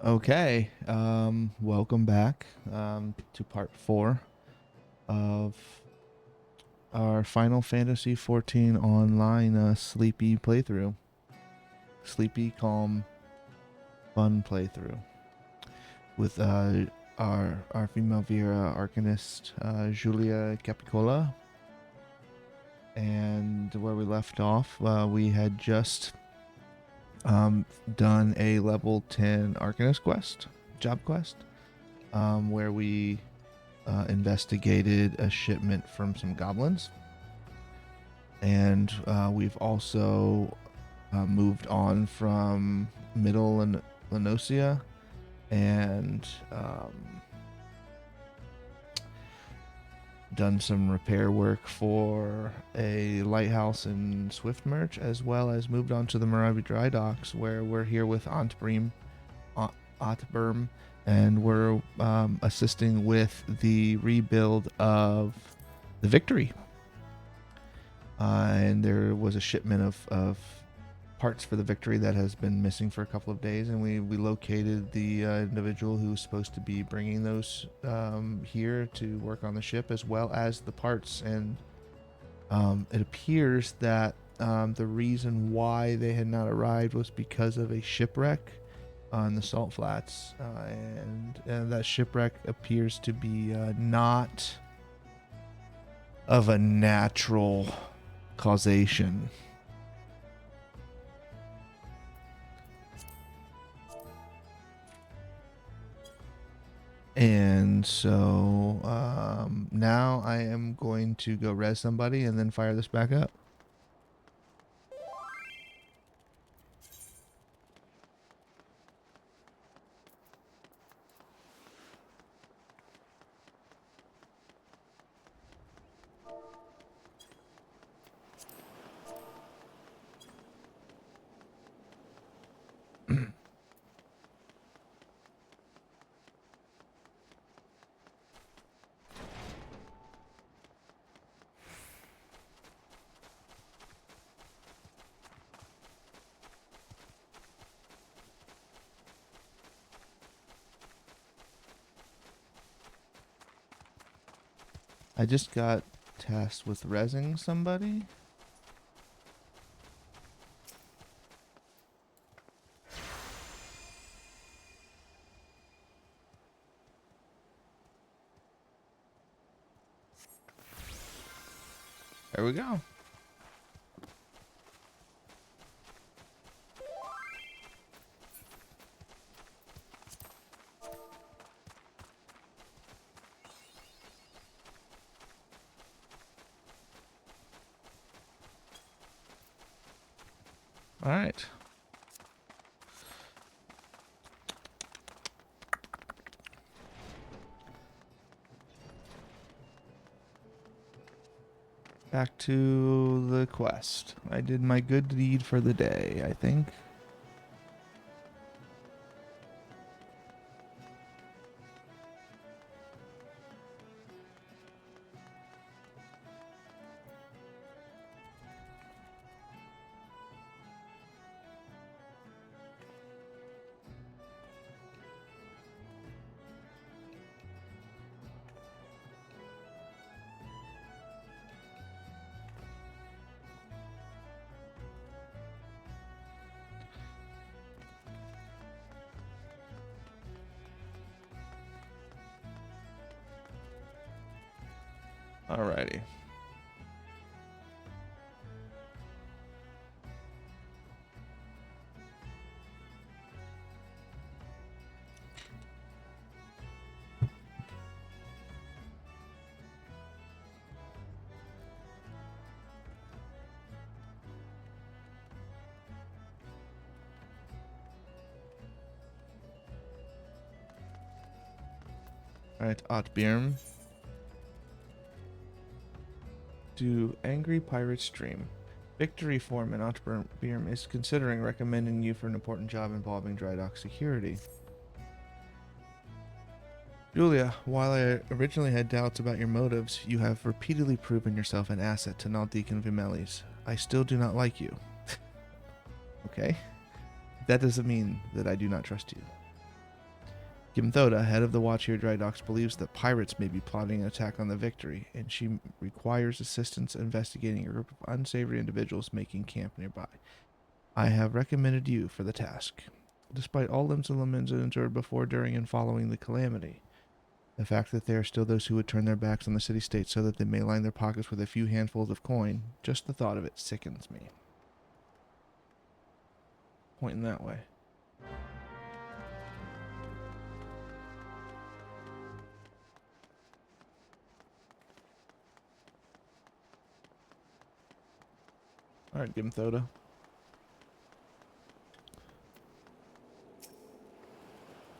Okay, welcome back to part 4 of our Final Fantasy XIV online sleepy playthrough. Sleepy, calm, fun playthrough with our female Vera Arcanist Julia Capicola. And where we left off, we had just done a level 10 Arcanist quest, job quest, where we investigated a shipment from some goblins. And we've also moved on from Middle Lenosia and done some repair work for a lighthouse in Swiftmerch, as well as moved on to the Moraby Drydocks, where we're here with Antberm, and we're assisting with the rebuild of the Victory. And there was a shipment of parts for the Victory that has been missing for a couple of days, and we located the individual who's supposed to be bringing those here to work on the ship, as well as the parts. And it appears that the reason why they had not arrived was because of a shipwreck on the salt flats, and that shipwreck appears to be not of a natural causation. And so now I am going to go res somebody and then fire this back up. I just got tasked with resing somebody. There we go. All right. Back to the quest. I did my good deed for the day, I think. Alrighty. Alright, Otbirm. Do Angry Pirates Dream. Victory Foreman Otbirm is considering recommending you for an important job involving Drydock security. Julia, while I originally had doubts about your motives, you have repeatedly proven yourself an asset to Naldeacon Vimelis. I still do not like you. Okay? That doesn't mean that I do not trust you. Gimthoda, head of the watch here at Drydocks, believes that pirates may be plotting an attack on the Victory, and she requires assistance investigating a group of unsavory individuals making camp nearby. I have recommended you for the task. Despite all Limsa and Lominsa endured before, during, and following the calamity, the fact that there are still those who would turn their backs on the city-state so that they may line their pockets with a few handfuls of coin, just the thought of it sickens me. Pointing that way. Alright, Gimthoda.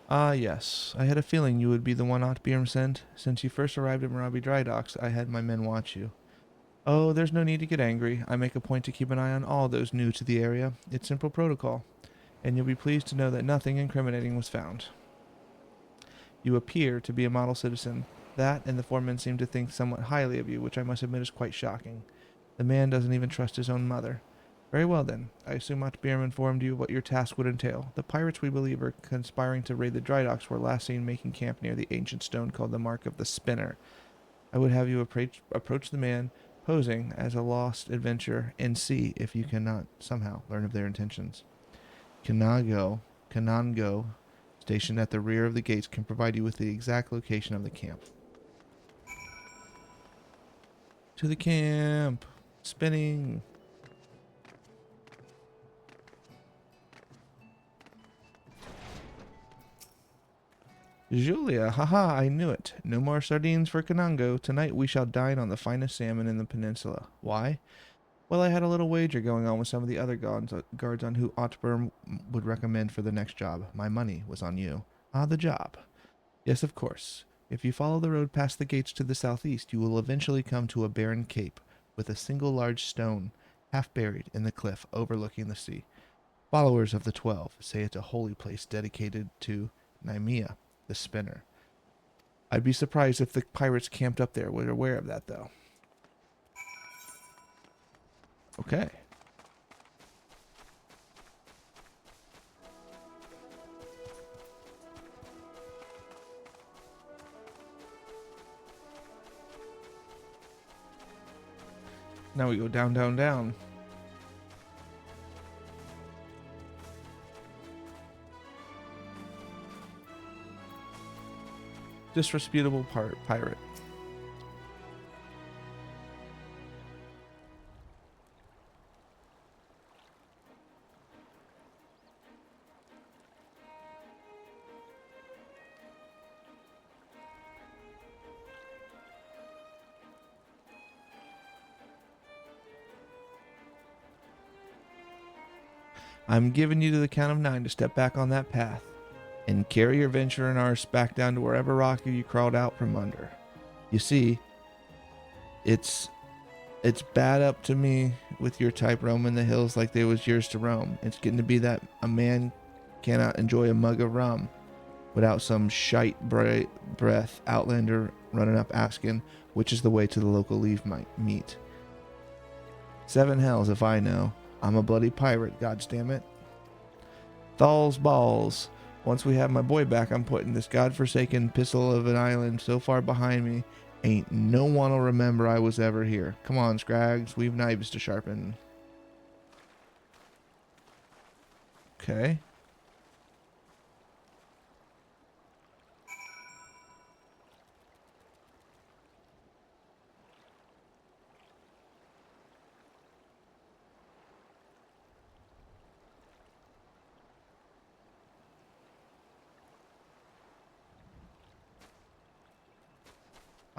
Ah, yes. I had a feeling you would be the one Otbirm sent. Since you first arrived at Moraby Drydocks, I had my men watch you. Oh, there's no need to get angry. I make a point to keep an eye on all those new to the area. It's simple protocol. And you'll be pleased to know that nothing incriminating was found. You appear to be a model citizen. That and the four men seem to think somewhat highly of you, which I must admit is quite shocking. The man doesn't even trust his own mother. Very well then. I assume Otbirm informed you what your task would entail. The pirates, we believe, are conspiring to raid the Drydocks, were last seen making camp near the ancient stone called the Mark of the Spinner. I would have you approach the man, posing as a lost adventurer, and see if you cannot somehow learn of their intentions. Kanango, stationed at the rear of the gates, can provide you with the exact location of the camp. To the camp! Spinning! Julia, haha, I knew it. No more sardines for Kanango. Tonight we shall dine on the finest salmon in the peninsula. Why? Well, I had a little wager going on with some of the other guards on who Otbirm would recommend for the next job. My money was on you. Ah, the job. Yes, of course. If you follow the road past the gates to the southeast, you will eventually come to a barren cape with a single large stone, half buried in the cliff overlooking the sea. Followers of the 12 say it's a holy place dedicated to Nymea, the spinner. I'd be surprised if the pirates camped up there were aware of that, though. Okay. Now we go down, down, down. Disreputable pirate. I'm giving you to the count of 9 to step back on that path and carry your venture and ours back down to wherever rock you crawled out from under. You see, it's bad up to me with your type roaming the hills like they was yours to roam. It's getting to be that a man cannot enjoy a mug of rum without some shite breath outlander running up asking which is the way to the local leave meet. 7 hells if I know. I'm a bloody pirate, goddamn it. Thal's balls. Once we have my boy back, I'm putting this godforsaken pistol of an island so far behind me, ain't no one'll remember I was ever here. Come on, Scrags, we've knives to sharpen. Okay.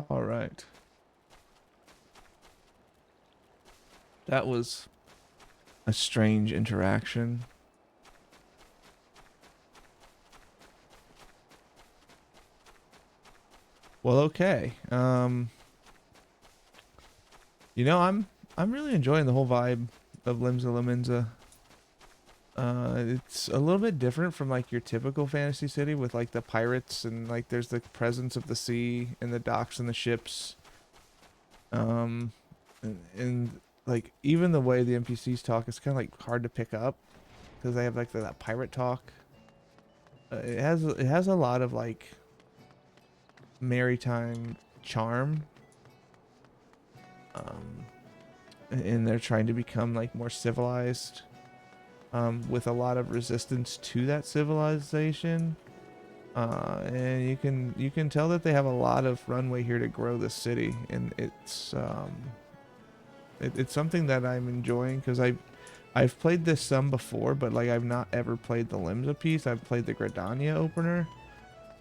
All right. That was a strange interaction. Well, okay. You know, I'm really enjoying the whole vibe of Limsa Lominsa. It's a little bit different from like your typical fantasy city with like the pirates and like there's the presence of the sea and the docks and the ships. And like even the way the NPCs talk is kind of like hard to pick up because they have like that pirate talk. it has a lot of like maritime charm. Um, and they're trying to become like more civilized, with a lot of resistance to that civilization. And you can tell that they have a lot of runway here to grow the city, and it's something that I'm enjoying because I've played this some before, but like I've not ever played the Limsa piece. I've played the Gridania opener,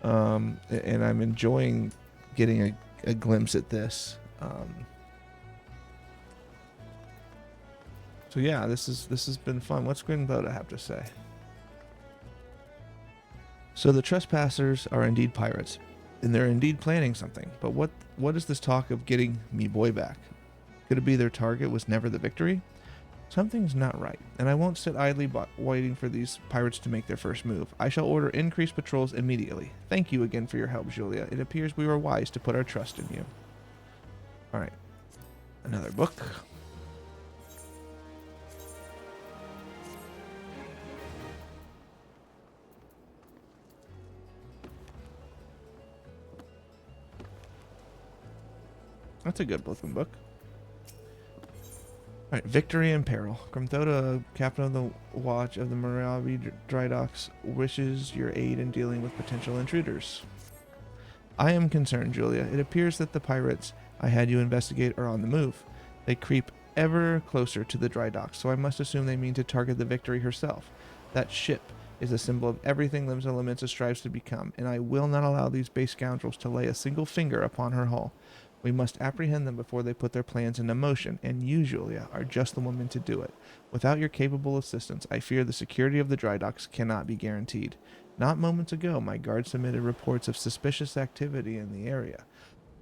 and I'm enjoying getting a glimpse at this. So yeah, this has been fun. What's Grinvoda have to say? So the trespassers are indeed pirates, and they're indeed planning something. But what is this talk of getting me boy back? Could it be their target was never the victory? Something's not right, and I won't sit idly waiting for these pirates to make their first move. I shall order increased patrols immediately. Thank you again for your help, Julia. It appears we were wise to put our trust in you. Alright. Another book. That's a good looking book. Alright, Victory and Peril. Grimthoda, captain of the watch of the Moraby Drydocks, wishes your aid in dealing with potential intruders. I am concerned, Julia. It appears that the pirates I had you investigate are on the move. They creep ever closer to the Drydocks, so I must assume they mean to target the Victory herself. That ship is a symbol of everything Lominsa strives to become, and I will not allow these base scoundrels to lay a single finger upon her hull. We must apprehend them before they put their plans into motion, and you, Julia, are just the woman to do it. Without your capable assistance, I fear the security of the Drydocks cannot be guaranteed. Not moments ago, my guard submitted reports of suspicious activity in the area.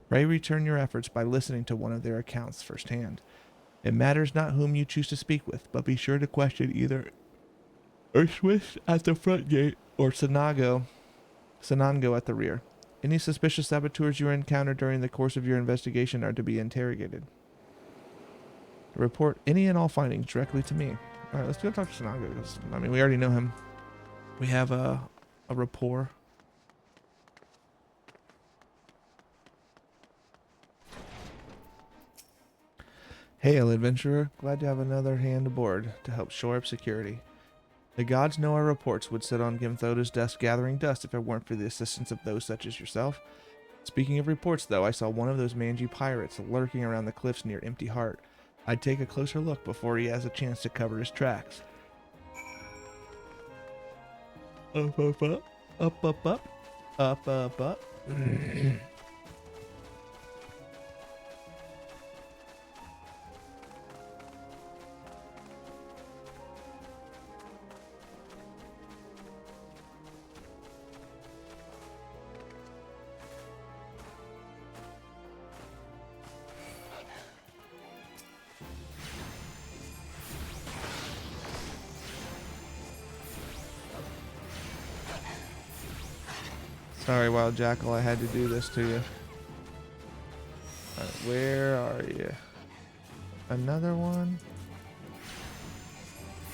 Pray return your efforts by listening to one of their accounts firsthand. It matters not whom you choose to speak with, but be sure to question either Swiss at the front gate or Sanango at the rear. Any suspicious saboteurs you encounter during the course of your investigation are to be interrogated. Report any and all findings directly to me. Alright, let's go talk to Sanango, because, I mean, we already know him. We have a rapport. Hail, adventurer. Glad to have another hand aboard to help shore up security. The gods know our reports would sit on Grimthoda's desk gathering dust if it weren't for the assistance of those such as yourself. Speaking of reports, though, I saw one of those mangy pirates lurking around the cliffs near Empty Heart. I'd take a closer look before he has a chance to cover his tracks. Up, up, up. Up, up, up. Up, up, up. Sorry, Wild Jackal, I had to do this to you. Alright, where are you? Another one?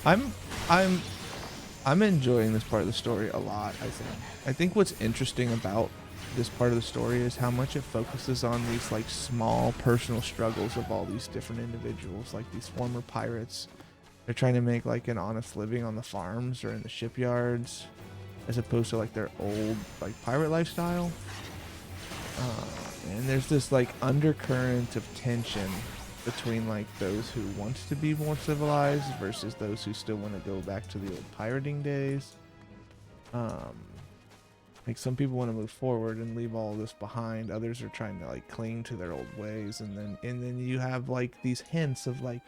I'm enjoying this part of the story a lot, I think. I think what's interesting about this part of the story is how much it focuses on these like small personal struggles of all these different individuals, like these former pirates. They're trying to make like an honest living on the farms or in the shipyards, as opposed to like their old like pirate lifestyle. And there's this like undercurrent of tension between like those who want to be more civilized versus those who still want to go back to the old pirating days. Like some people want to move forward and leave all this behind. Others are trying to like cling to their old ways, and then you have like these hints of like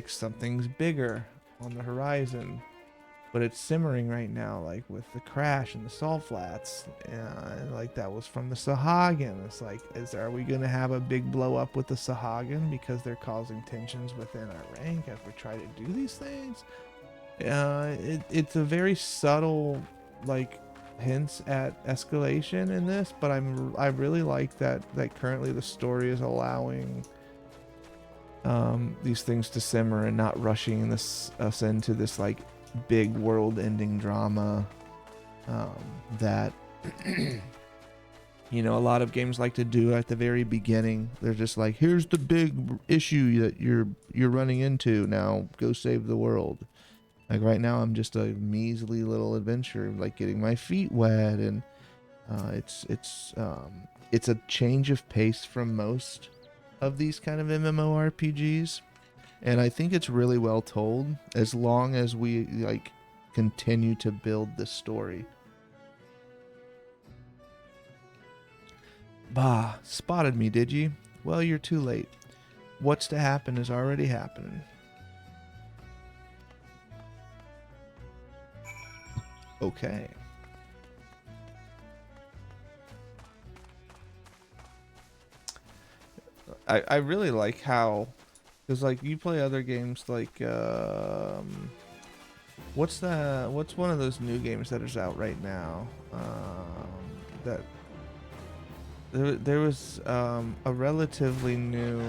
something's bigger on the horizon. But it's simmering right now, like with the crash and the salt flats, and like that was from the Sahagin. It's like, are we gonna have a big blow up with the Sahagin because they're causing tensions within our rank as we try to do these things? It's a very subtle, like hints at escalation in this, but I really like that currently the story is allowing these things to simmer and not rushing us into this like big world-ending drama. that you know, a lot of games like to do at the very beginning. They're just like, here's the big issue that you're running into. Now go save the world. Like right now, I'm just a measly little adventurer, like getting my feet wet, and it's a change of pace from most of these kind of MMORPGs, and I think it's really well told as long as we like continue to build this story. Bah, spotted me, did you? Well, you're too late. What's to happen is already happening. Okay. I really like how, because like you play other games like what's one of those new games that is out right now, that there was a relatively new,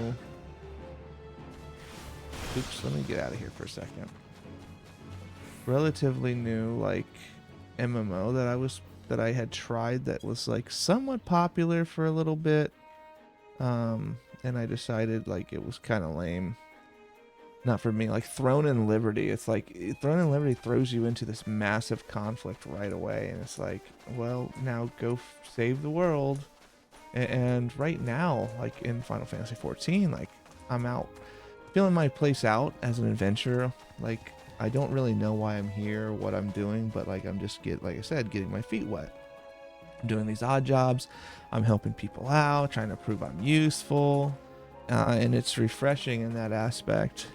oops, let me get out of here for a second, relatively new like MMO that I had tried that was like somewhat popular for a little bit, and I decided like it was kind of lame. Not for me. Like Throne and Liberty, it's like Throne and Liberty throws you into this massive conflict right away, and it's like, well, now go save the world. And right now, like in Final Fantasy 14, like I'm out feeling my place out as an adventurer. Like I don't really know why I'm here, what I'm doing, but like I'm just like I said, getting my feet wet. I'm doing these odd jobs. I'm helping people out, trying to prove I'm useful, and it's refreshing in that aspect.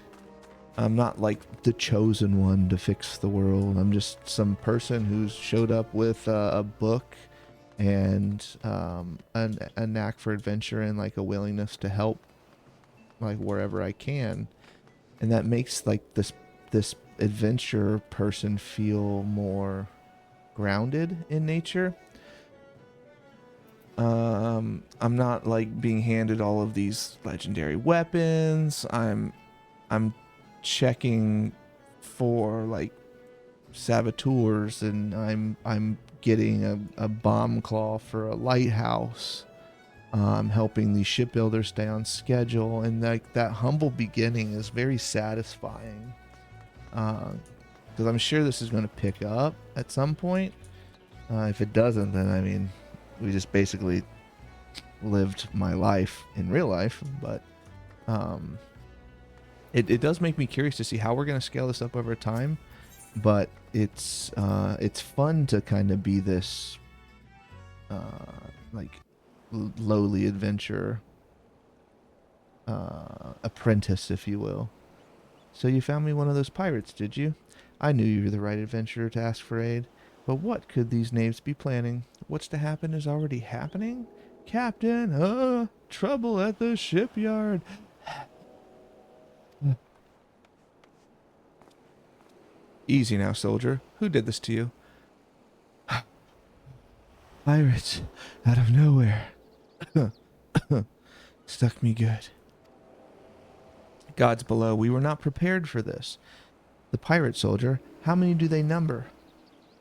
I'm not like the chosen one to fix the world. I'm just some person who's showed up with a book and a knack for adventure and like a willingness to help, like wherever I can, and that makes like this adventure person feel more grounded in nature. I'm not like being handed all of these legendary weapons. I'm checking for like saboteurs, and I'm getting a bomb claw for a lighthouse. I'm helping these shipbuilders stay on schedule, and like that humble beginning is very satisfying. Because I'm sure this is going to pick up at some point. If it doesn't, then I mean, we just basically lived my life in real life. But it does make me curious to see how we're going to scale this up over time. But it's fun to kind of be this like lowly adventurer, apprentice, if you will. So you found me one of those pirates, did you? I knew you were the right adventurer to ask for aid. But what could these knaves be planning? What's to happen is already happening? Captain, trouble at the shipyard. Easy now, soldier. Who did this to you? Pirates, out of nowhere. Stuck me good. Gods below, we were not prepared for this. The pirate soldier, how many do they number?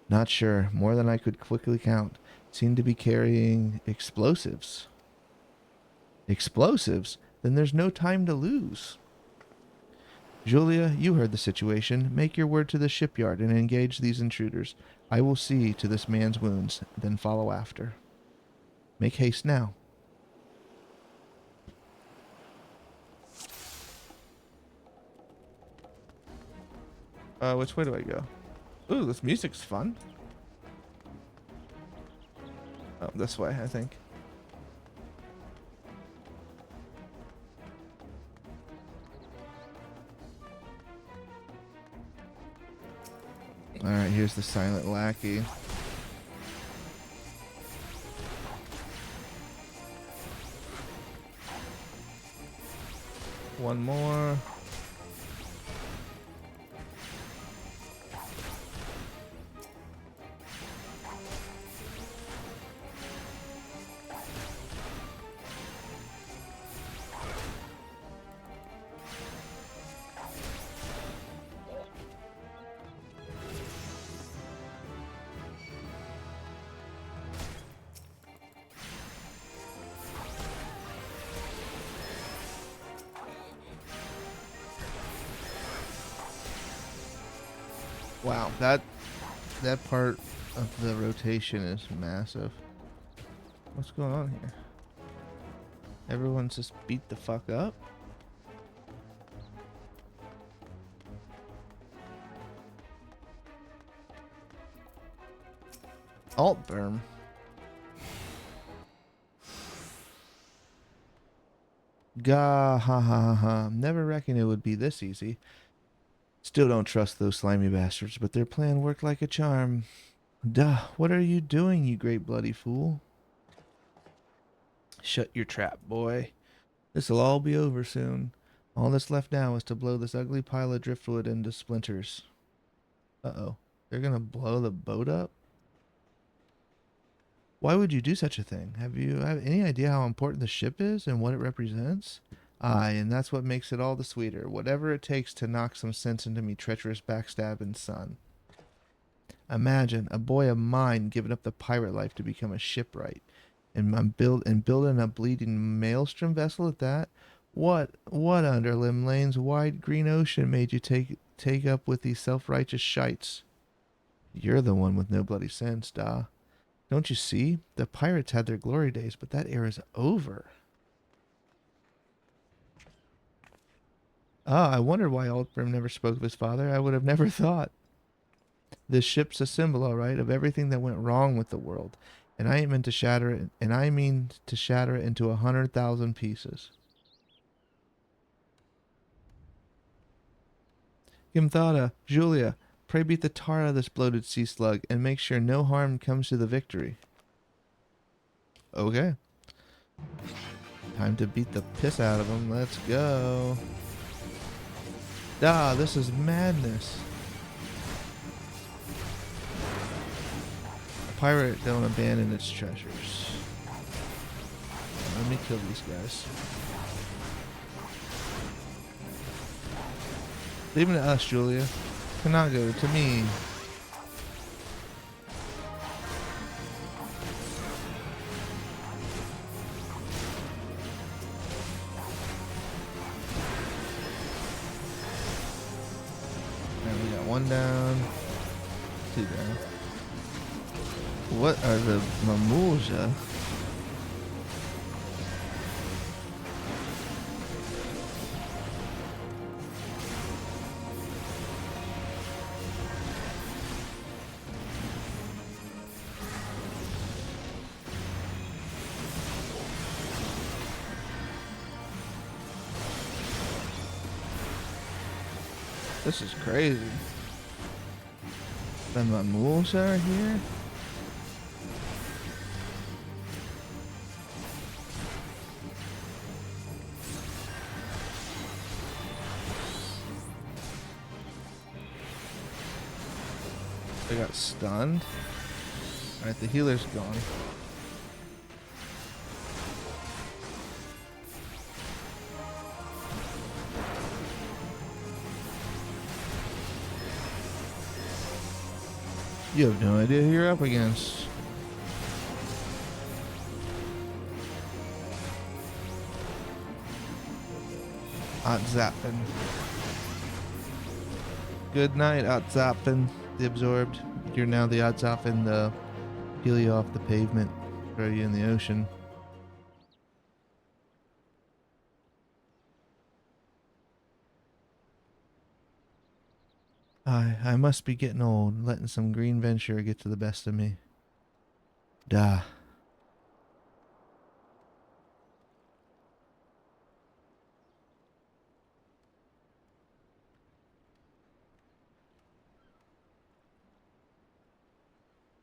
Not sure. More than I could quickly count. Seemed to be carrying explosives. Explosives? Then there's no time to lose. Julia, you heard the situation. Make your word to the shipyard and engage these intruders. I will see to this man's wounds, then follow after. Make haste now. Which way do I go? Ooh, this music's fun. Oh, this way, I think. Alright, here's the silent lackey. One more. Wow, that part of the rotation is massive. What's going on here? Everyone's just beat the fuck up? Alt berm. Gah, ha ha ha ha. Never reckoned it would be this easy. Still don't trust those slimy bastards, but their plan worked like a charm. Duh, what are you doing, you great bloody fool? Shut your trap, boy. This'll all be over soon. All that's left now is to blow this ugly pile of driftwood into splinters. Uh-oh. They're gonna blow the boat up? Why would you do such a thing? Have you any idea how important the ship is and what it represents? Aye, and that's what makes it all the sweeter. Whatever it takes to knock some sense into me treacherous backstabbing son. Imagine a boy of mine giving up the pirate life to become a shipwright. And building a bleeding maelstrom vessel at that? What under Limlane's wide green ocean made you take up with these self-righteous shites? You're the one with no bloody sense, da. Don't you see? The pirates had their glory days, but that era's over. Ah, I wondered why Altbrim never spoke of his father. I would have never thought. This ship's a symbol, all right, of everything that went wrong with the world. And I mean to shatter it into 100,000 pieces. Gimthada, Julia, pray beat the tar out of this bloated sea slug and make sure no harm comes to the Victory. Okay. Time to beat the piss out of him. Let's go. Ah, this is madness. A pirate don't abandon its treasures. Let me kill these guys. Leave it to us, Julia. Kanago, to me. And we got one down. Two down. What are the Mamulja? This is crazy. The Mamulja are here? They got stunned. Alright, the healer's gone. You have no idea who you're up against. Outzappin. Good night, Outzappin. The absorbed. You're now the Outzappin, the peel you off the pavement, throw you in the ocean. I must be getting old, letting some green venture get to the best of me. Duh.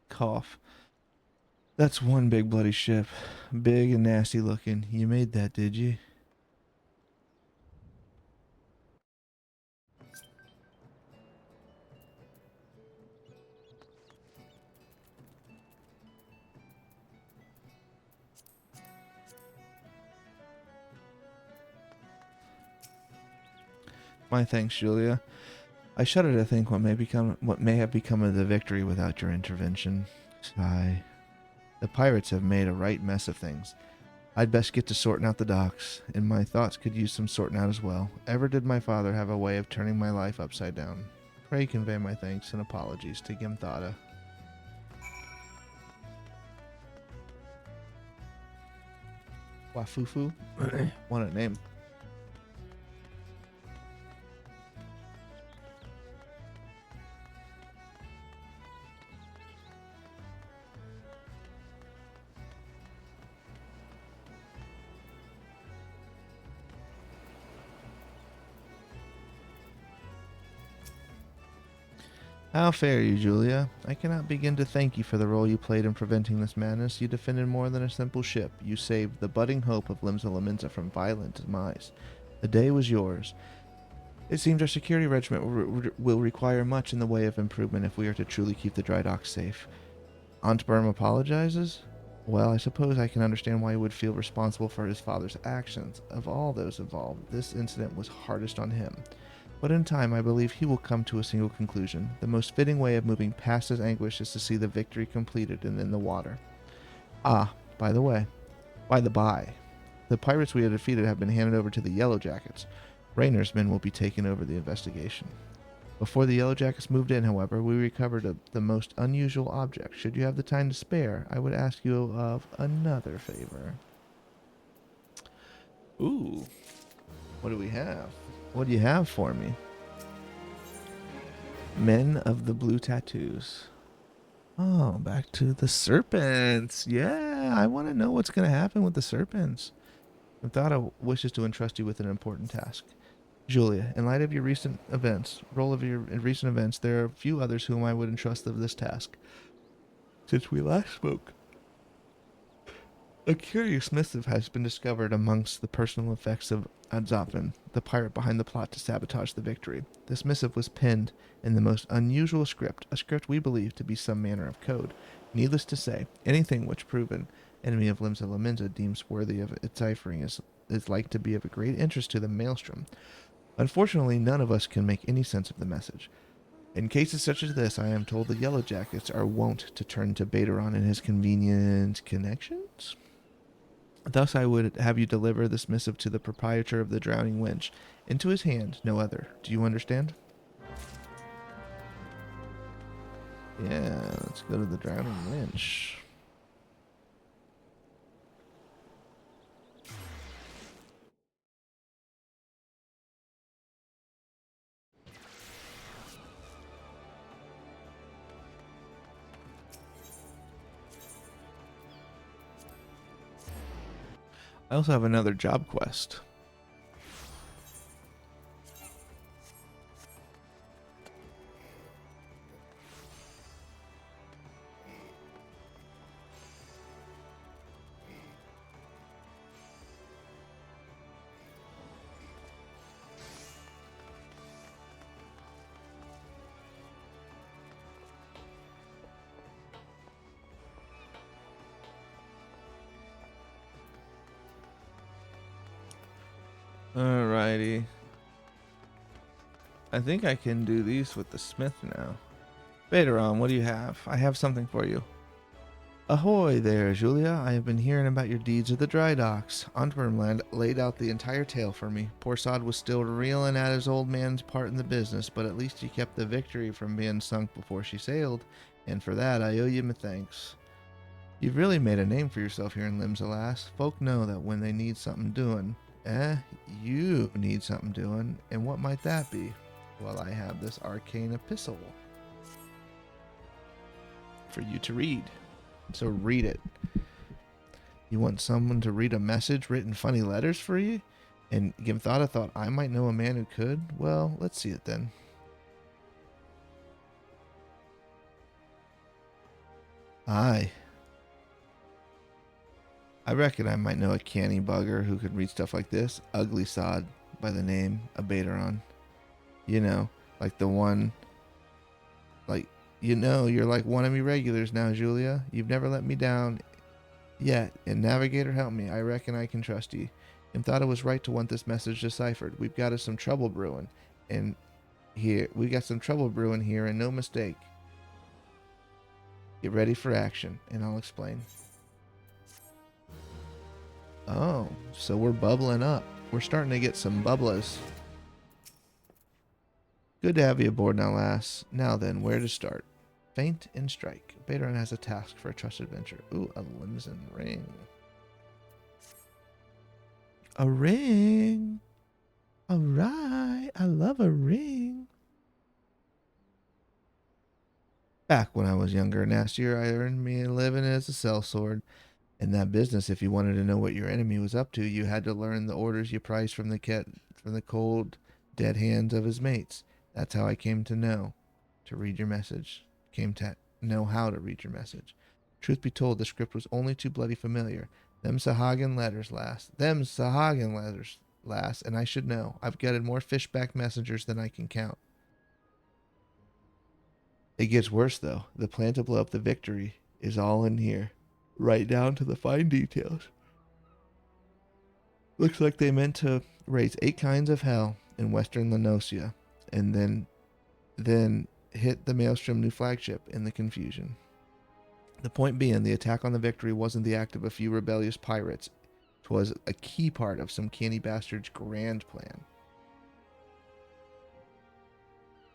Cough. That's one big bloody ship. Big and nasty looking. You made that, did you? My thanks, Julia. I shudder to think what may have become of the Victory without your intervention. Sigh. The pirates have made a right mess of things. I'd best get to sorting out the docks, and my thoughts could use some sorting out as well. Ever did my father have a way of turning my life upside down? Pray convey my thanks and apologies to Gimthada. Wafufu? What a name. How fare you, Julia? I cannot begin to thank you for the role you played in preventing this madness. You defended more than a simple ship. You saved the budding hope of Lominsa from violent demise. The day was yours. It seems our security regiment will require much in the way of improvement if we are to truly keep the Drydocks safe. Antberm apologizes? Well, I suppose I can understand why he would feel responsible for his father's actions. Of all those involved, this incident was hardest on him. But in time, I believe he will come to a single conclusion. The most fitting way of moving past his anguish is to see the victory completed and in the water. Ah, by the by, the pirates we have defeated have been handed over to the Yellow Jackets. Raynor's men will be taking over the investigation. Before the Yellow Jackets moved in, however, we recovered the most unusual object. Should you have the time to spare, I would ask you of another favor. Ooh, what do we have? What do you have for me? Men of the Blue Tattoos. Oh, back to the serpents. Yeah, I want to know what's going to happen with the serpents. Mithara wishes to entrust you with an important task. Julia, in light of your recent events, there are few others whom I would entrust with this task. Since we last spoke, a curious missive has been discovered amongst the personal effects of XIV, the pirate behind the plot to sabotage the victory. This missive was penned in the most unusual script, a script we believe to be some manner of code. Needless to say, anything which proven enemy of Limsa Lominsa deems worthy of its ciphering is like to be of a great interest to the Maelstrom. Unfortunately, none of us can make any sense of the message. In cases such as this, I am told the Yellow Jackets are wont to turn to Bateron and his convenient connections. Thus I would have you deliver this missive to the proprietor of the Drowning Winch. Into his hand, no other. Do you understand? Yeah, let's go to the Drowning Winch. I also have another job quest. Alrighty. I think I can do these with the smith now. Bateron, what do you have? I have something for you. Ahoy there, Julia. I have been hearing about your deeds at the Drydocks. Antwermland laid out the entire tale for me. Poor Sod was still reeling at his old man's part in the business, but at least he kept the victory from being sunk before she sailed, and for that I owe you my thanks. You've really made a name for yourself here in Limsa, lass. Folk know that when they need something doing, you need something doing, and what might that be? Well, I have this arcane epistle for you to read. So read it. You want someone to read a message written funny letters for you? And Gimthada thought I might know a man who could? Well, let's see it then. Aye. I reckon I might know a canny bugger who could read stuff like this. Ugly Sod by the name of Bateron. You know, like the one, like, you know, you're like one of me regulars now, Julia. You've never let me down yet, and Navigator help me. I reckon I can trust you. And thought it was right to want this message deciphered. We've got us some trouble brewing, and no mistake. Get ready for action, and I'll explain. Oh, so we're bubbling up. We're starting to get some bubblers. Good to have you aboard now, lass. Now then, where to start? Feint and strike. Baderon has a task for a trusted adventure. Ooh, a Limsa ring. A ring. All right. I love a ring. Back when I was younger and nastier, I earned me a living as a sellsword. In that business, if you wanted to know what your enemy was up to, you had to learn the orders you prized from the cold, dead hands of his mates. That's how I came to know to read your message. Came to know how to read your message. Truth be told, the script was only too bloody familiar. Them Sahagin letters, lass. Them Sahagin letters, lass. And I should know. I've gutted more fishback messengers than I can count. It gets worse, though. The plan to blow up the Victory is all in here. Right down to the fine details. Looks like they meant to raise 8 kinds of hell in western Lenosia, and then hit the Maelstrom new flagship in the confusion. The point being, the attack on the Victory wasn't the act of a few rebellious pirates. It was a key part of some canny bastard's grand plan.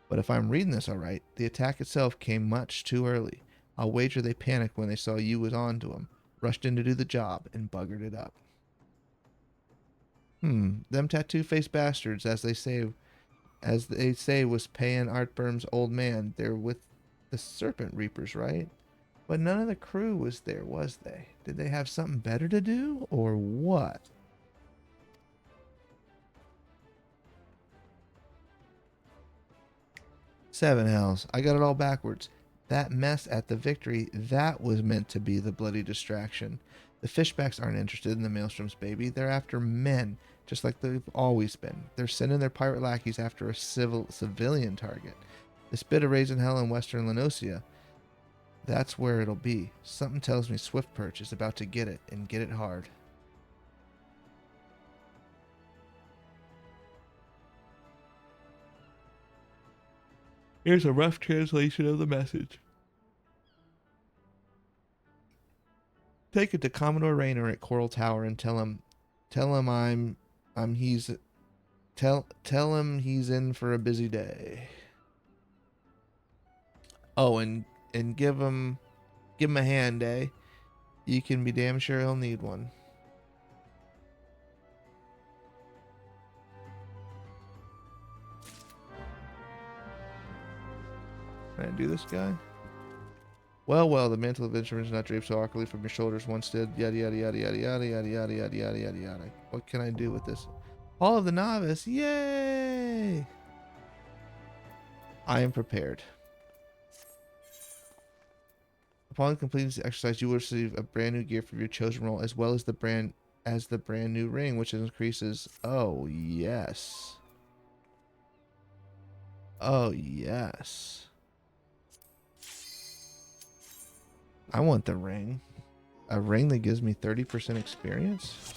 But if I'm reading this alright, the attack itself came much too early. I'll wager they panicked when they saw you was on to them, rushed in to do the job, and buggered it up. Them tattoo-faced bastards, as they say, was paying Artburm's old man. They're with the Serpent Reapers, right? But none of the crew was there, was they? Did they have something better to do, or what? Seven hells. I got it all backwards. That mess at the Victory, that was meant to be the bloody distraction. The fishbacks aren't interested in the Maelstrom's baby. They're after men, just like they've always been. They're sending their pirate lackeys after a civilian target. This bit of raising hell in western Lenosia, that's where it'll be. Something tells me Swiftperch is about to get it, and get it hard. Here's a rough translation of the message. Take it to Commodore Rayner at Coral Tower and tell him he's in for a busy day. Oh, and give him a hand, eh? You can be damn sure he'll need one. Can I do this guy? Well, the mantle of instruments not draped so awkwardly from your shoulders once did. Yada yada yada yada yada yada yada yada yada yada yada. What can I do with this? Hall of the Novice, yay! I am prepared. Upon completing this exercise, you will receive a brand new gear for your chosen role, as well as the brand new ring, which increases. Oh yes. Oh yes. I want the ring. A ring that gives me 30% experience?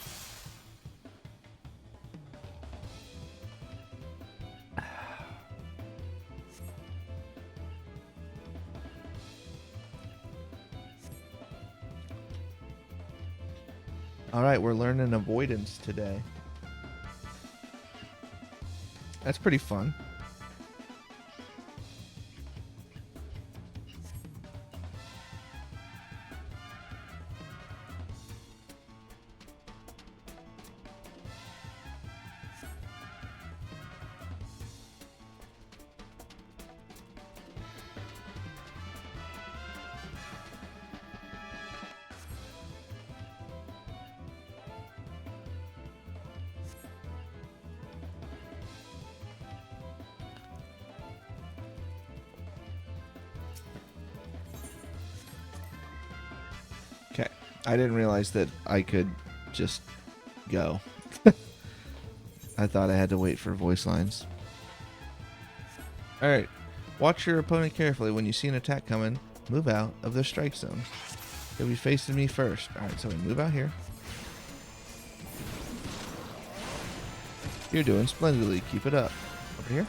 Alright, we're learning avoidance today. That's pretty fun. Okay. I didn't realize that I could just go. I thought I had to wait for voice lines. Alright. Watch your opponent carefully. When you see an attack coming, move out of their strike zone. They'll be facing me first. Alright, so we move out here. You're doing splendidly. Keep it up. Over here.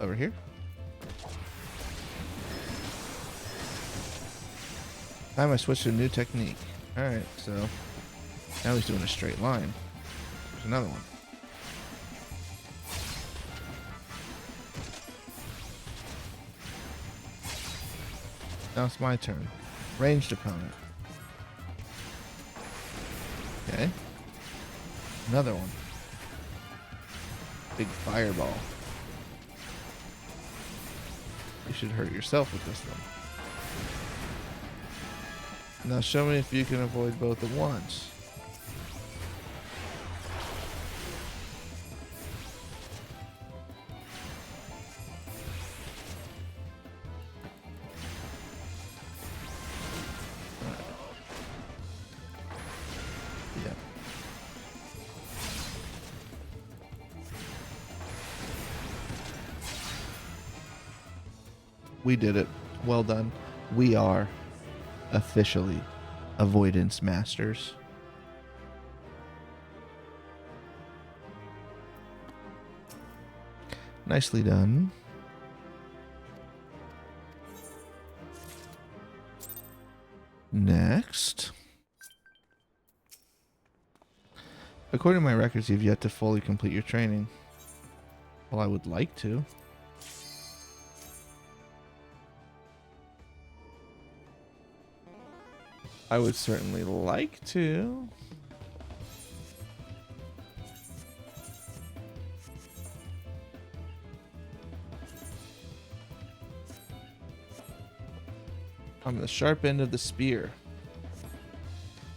Over here. Time I switched to a new technique. Alright, so now he's doing a straight line. There's another one. Now it's my turn. Ranged opponent. Okay. Another one. Big fireball. You should hurt yourself with this one. Now show me if you can avoid both at once. Yeah. We did it. Well done. We are officially avoidance masters. Nicely done. Next. According to my records, you've yet to fully complete your training. Well, I would like to. I would certainly like to. I'm the sharp end of the spear.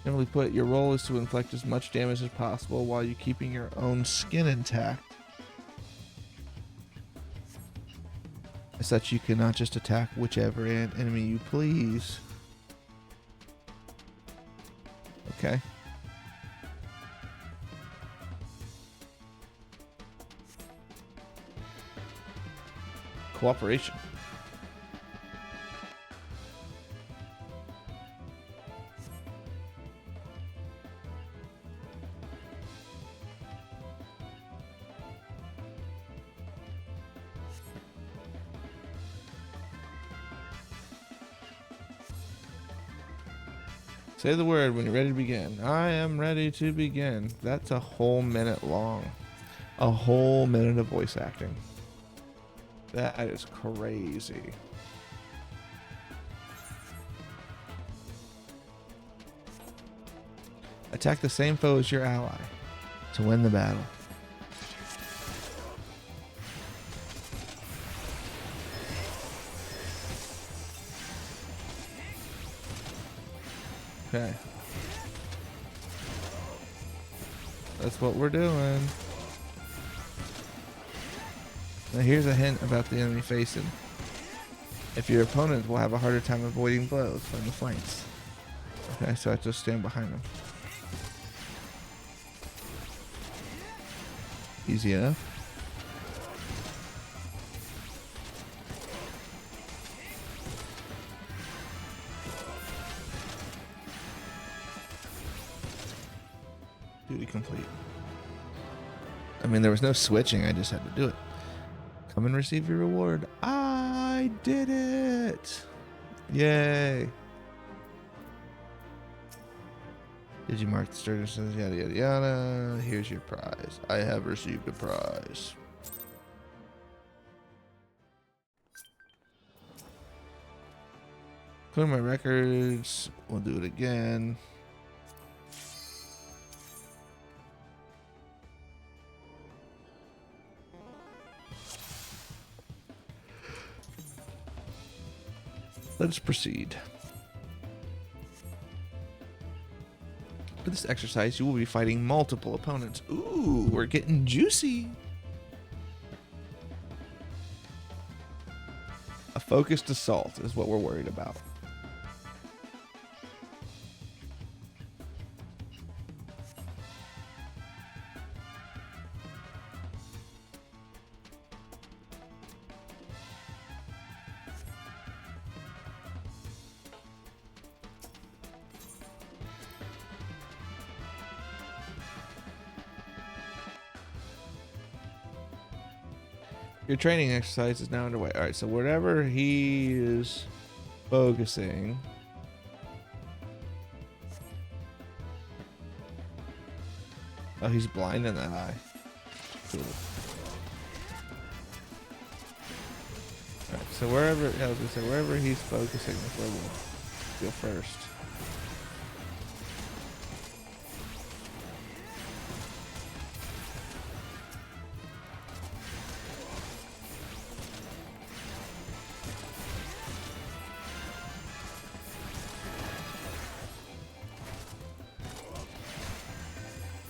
Simply put, your role is to inflict as much damage as possible while you're keeping your own skin intact. As such, you cannot just attack whichever enemy you please. Okay. Cooperation. Say the word when you're ready to begin. I am ready to begin. That's a whole minute long. A whole minute of voice acting. That is crazy. Attack the same foe as your ally to win the battle. Okay. That's what we're doing. Now here's a hint about the enemy facing. If your opponent will have a harder time avoiding blows from the flanks. Okay, so I just stand behind them. Easy enough. Duty complete. I mean, there was no switching. I just had to do it. Come and receive your reward. I did it. Yay. Did you mark the sturdinesses? Yada, yada, yada. Here's your prize. I have received a prize. Clear my records. We'll do it again. Let us proceed. For this exercise, you will be fighting multiple opponents. Ooh, we're getting juicy. A focused assault is what we're worried about. Your training exercise is now underway. All right, so whatever he is focusing. Oh, he's blind in that eye. Cool. Alright, so wherever, I was gonna say, wherever he's focusing is where we'll go first.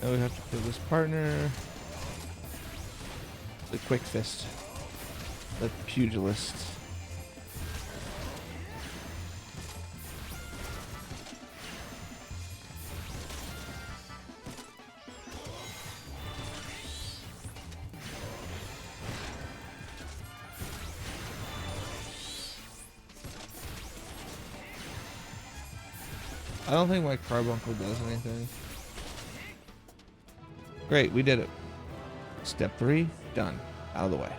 Now we have to kill this partner. The quick fist. The pugilist. I don't think my carbuncle does anything. Great, we did it. Step 3, done. Out of the way.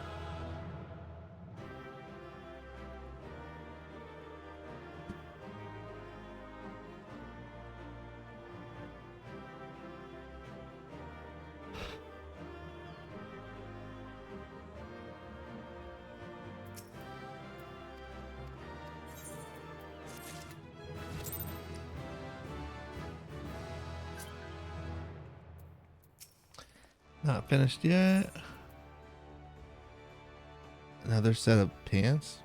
Not finished yet. Another set of pants.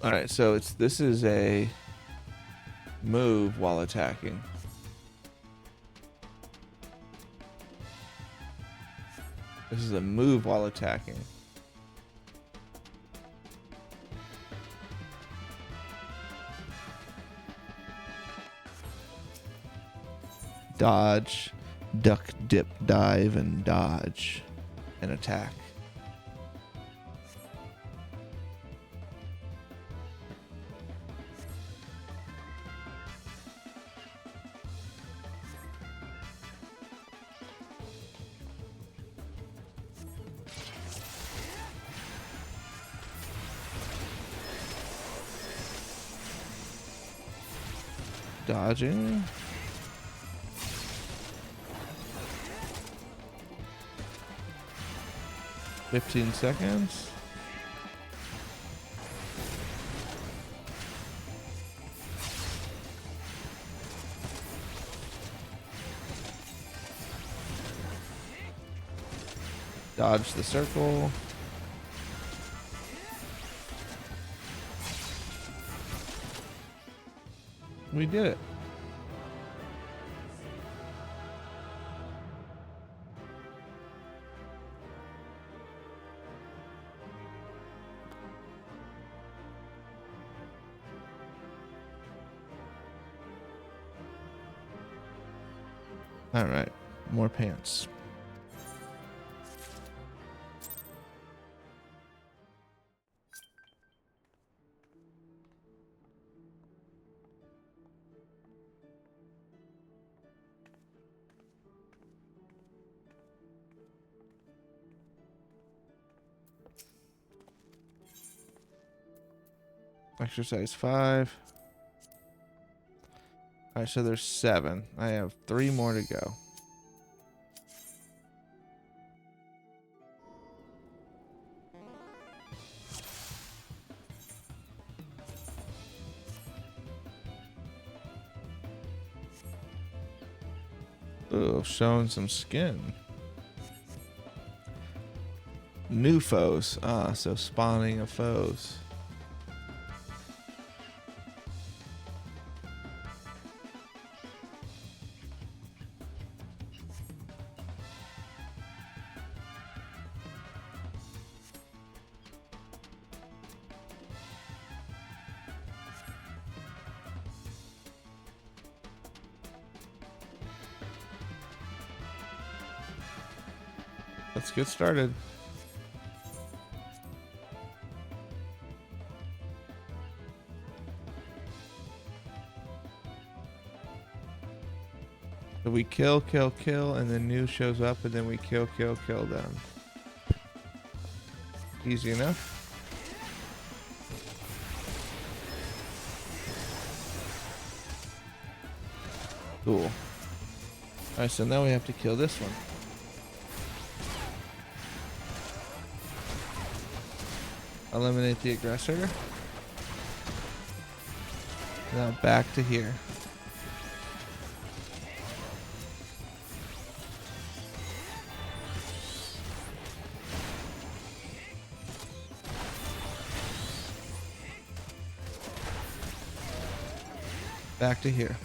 All right, so this is a move while attacking. This is a move while attacking. Dodge, duck, dip, dive, and dodge, and attack. Dodging. $15 seconds. Dodge the circle. We did it. All right, more pants. Exercise 5. All right, so there's 7. I have 3 more to go. Ooh, showing some skin. New foes. Ah, so spawning of foes. Let's get started. So we kill, and then new shows up, and then we kill them. Easy enough. Cool. Alright, so now we have to kill this one. Eliminate the aggressor. Now back to here. Back to here.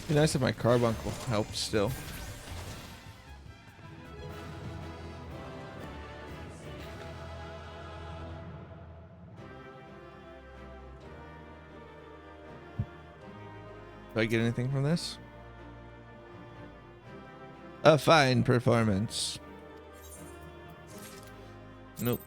Be nice if my carbuncle helped still. Do I get anything from this? A fine performance. Nope.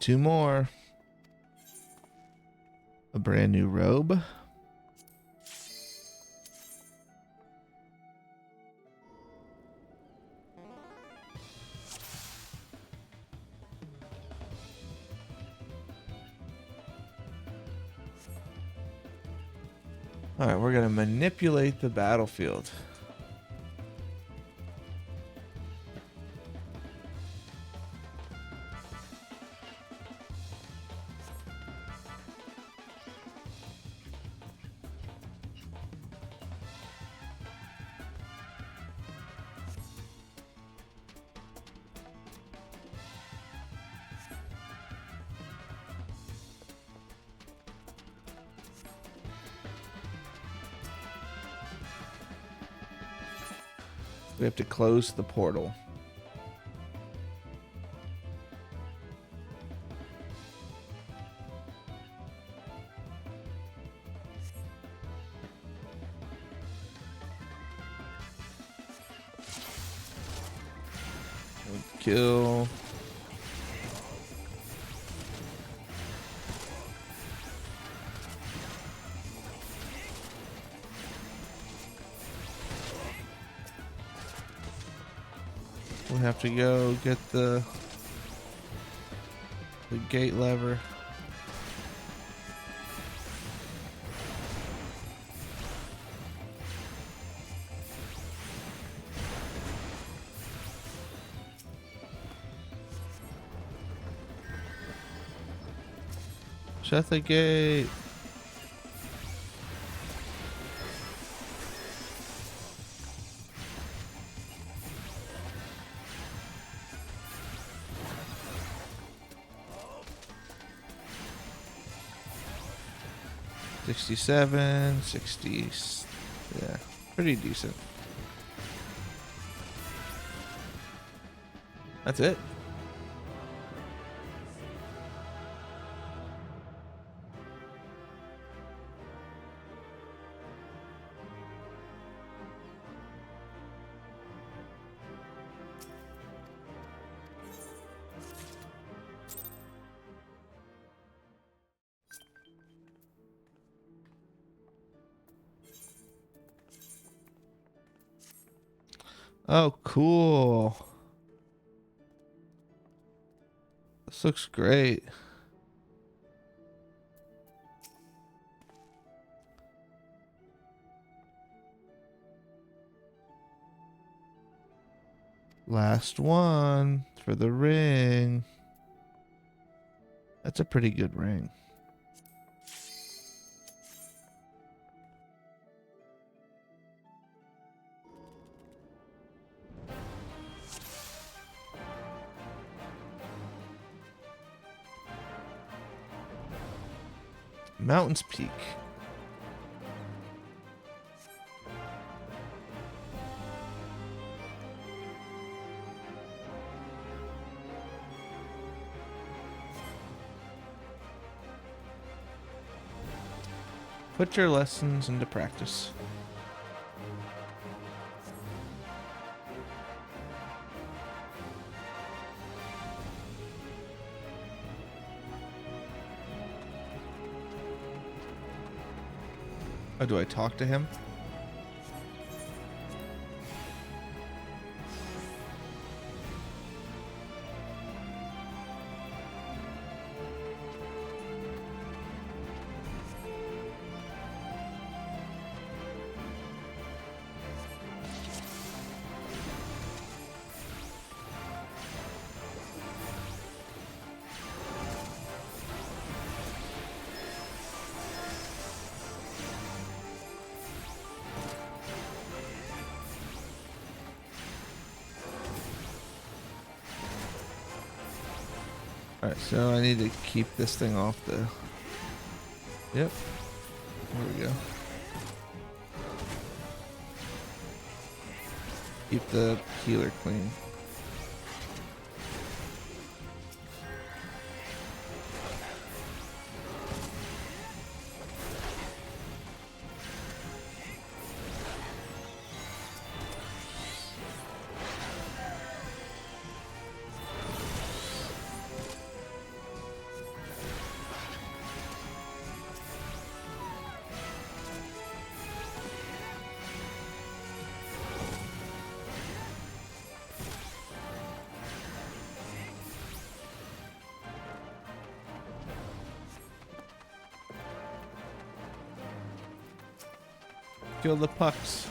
Two more. A brand new robe. All right, we're going to manipulate the battlefield. We have to close the portal. Kill. We have to go get the gate lever. Shut the gate. $67, 60, yeah, pretty decent. That's it. Oh, cool. This looks great. Last one for the ring. That's a pretty good ring. Mountains Peak. Put your lessons into practice. Oh, do I talk to him? Alright, so I need to keep this thing off the... Yep. There we go. Keep the healer clean. Kill the pucks.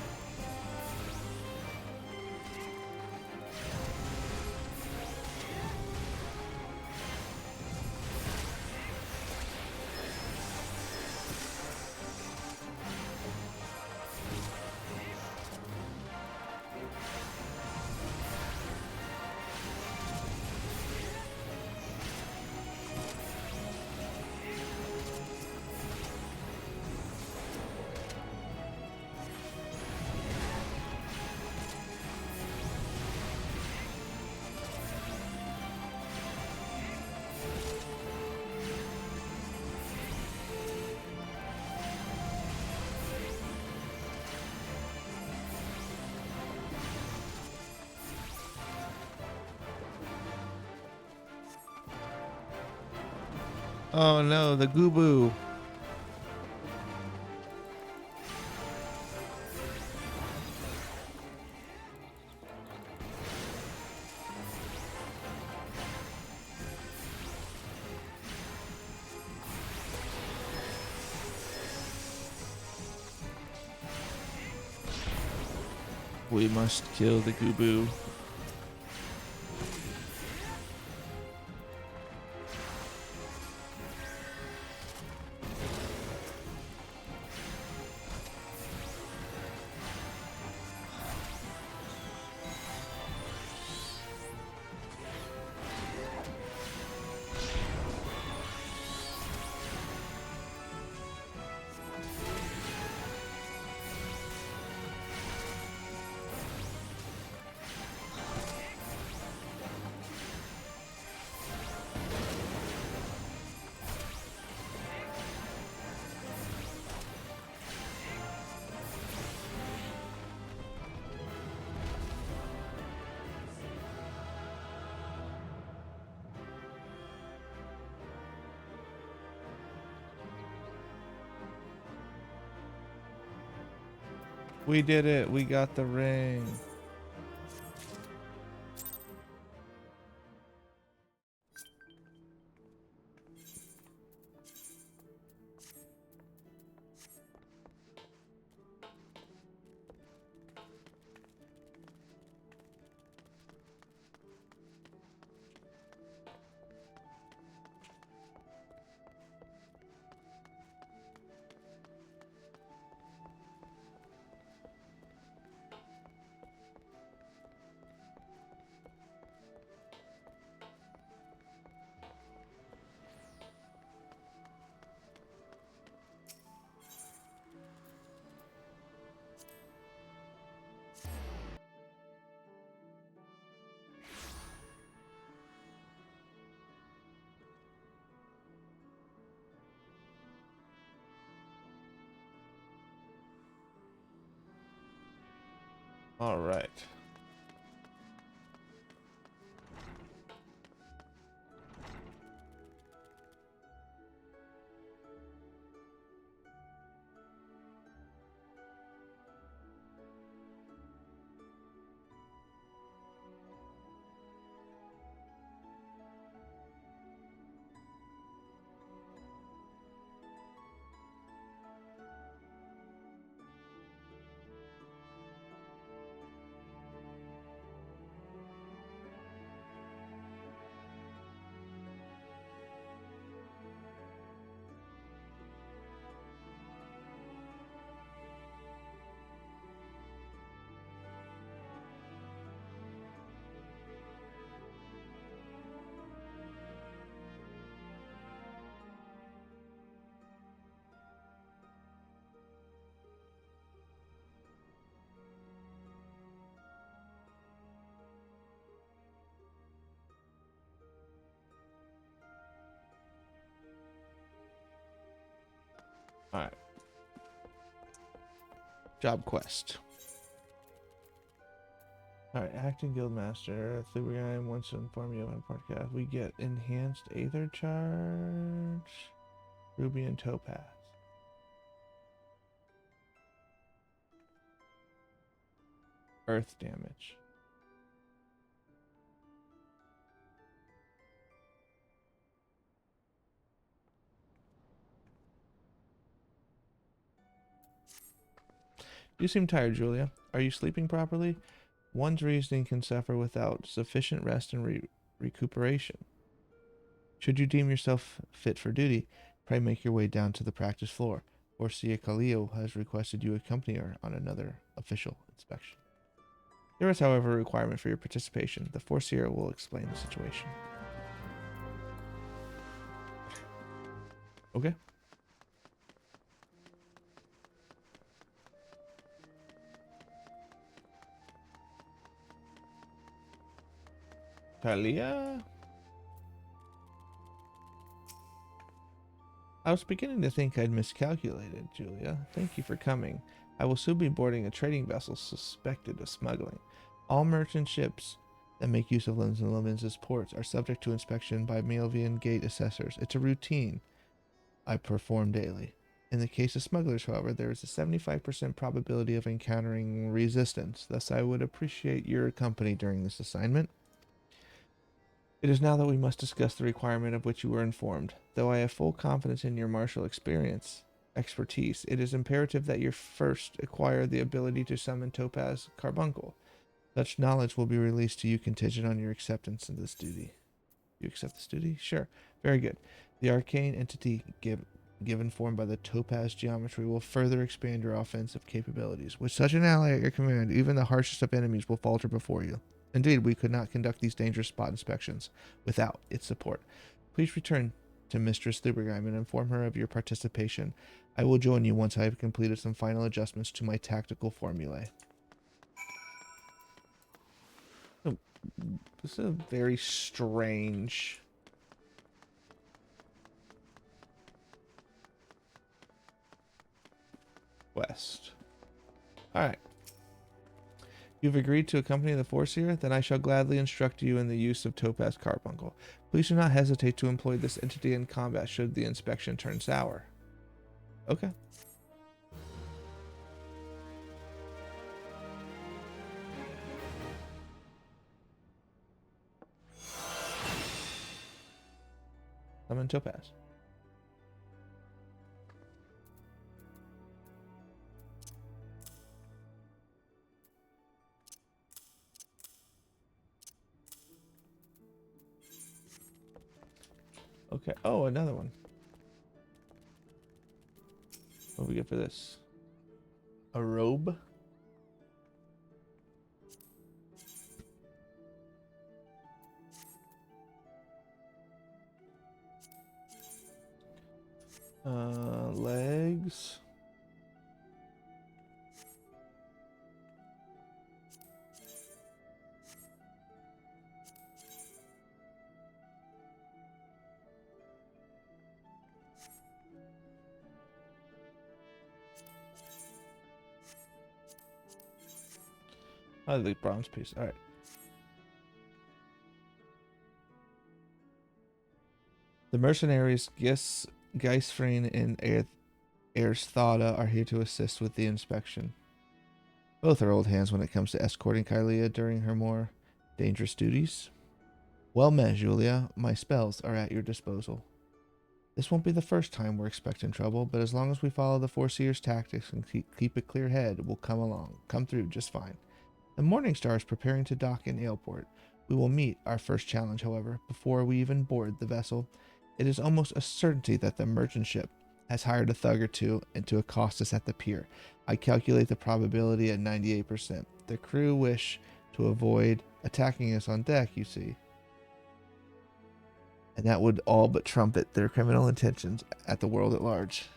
Oh no, the Gooboo. We must kill the Gooboo. We did it. We got the ring. All right. All right. Job quest. All right, acting guildmaster. Thuberheim wants to inform you on podcast. We get enhanced aether charge, ruby and topaz. Earth damage. You seem tired, Julia. Are you sleeping properly? One's reasoning can suffer without sufficient rest and recuperation. Should you deem yourself fit for duty, pray make your way down to the practice floor. Orsia Khalil has requested you accompany her on another official inspection. There is, however, a requirement for your participation. The Forseer will explain the situation. Okay. Talia? I was beginning to think I'd miscalculated, Julia. Thank you for coming. I will soon be boarding a trading vessel suspected of smuggling. All merchant ships that make use of Limsa and Lominsa's ports are subject to inspection by Malvian gate assessors. It's a routine I perform daily. In the case of smugglers, however, there is a 75% probability of encountering resistance. Thus, I would appreciate your company during this assignment. It is now that we must discuss the requirement of which you were informed. Though I have full confidence in your martial expertise, it is imperative that you first acquire the ability to summon Topaz Carbuncle. Such knowledge will be released to you contingent on your acceptance of this duty. You accept this duty? Sure. Very good. The arcane entity given form by the Topaz geometry will further expand your offensive capabilities. With such an ally at your command, even the harshest of enemies will falter before you. Indeed, we could not conduct these dangerous spot inspections without its support. Please return to Mistress Thuberheim and inform her of your participation. I will join you once I have completed some final adjustments to my tactical formulae. Oh, this is a very strange quest. Alright. You've agreed to accompany the Forseer? Then I shall gladly instruct you in the use of Topaz Carbuncle. Please do not hesitate to employ this entity in combat should the inspection turn sour. Okay. Summon Topaz. Okay. Oh, another one. What do we get for this? A robe? Legs. Oh, the bronze piece. All right. The mercenaries Geisfreen and Ersthada are here to assist with the inspection. Both are old hands when it comes to escorting Kylia during her more dangerous duties. Well met, Julia. My spells are at your disposal. This won't be the first time we're expecting trouble, but as long as we follow the Foreseer's tactics and keep a clear head, we'll come through just fine. The Morning Star is preparing to dock in Aleport. We will meet our first challenge, however, before we even board the vessel. It is almost a certainty that the merchant ship has hired a thug or two and to accost us at the pier. I calculate the probability at 98%. The crew wish to avoid attacking us on deck, you see. And that would all but trumpet their criminal intentions at the world at large.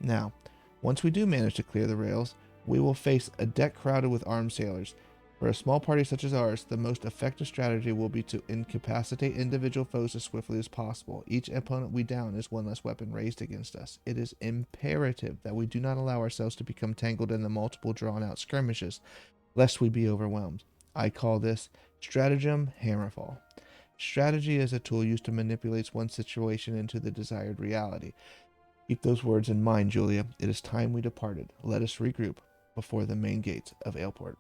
Now, once we do manage to clear the rails, we will face a deck crowded with armed sailors. For a small party such as ours, the most effective strategy will be to incapacitate individual foes as swiftly as possible. Each opponent we down is one less weapon raised against us. It is imperative that we do not allow ourselves to become tangled in the multiple drawn-out skirmishes, lest we be overwhelmed. I call this stratagem hammerfall. Strategy is a tool used to manipulate one situation into the desired reality. Keep those words in mind, Julia. It is time we departed. Let us regroup before the main gates of Aleport.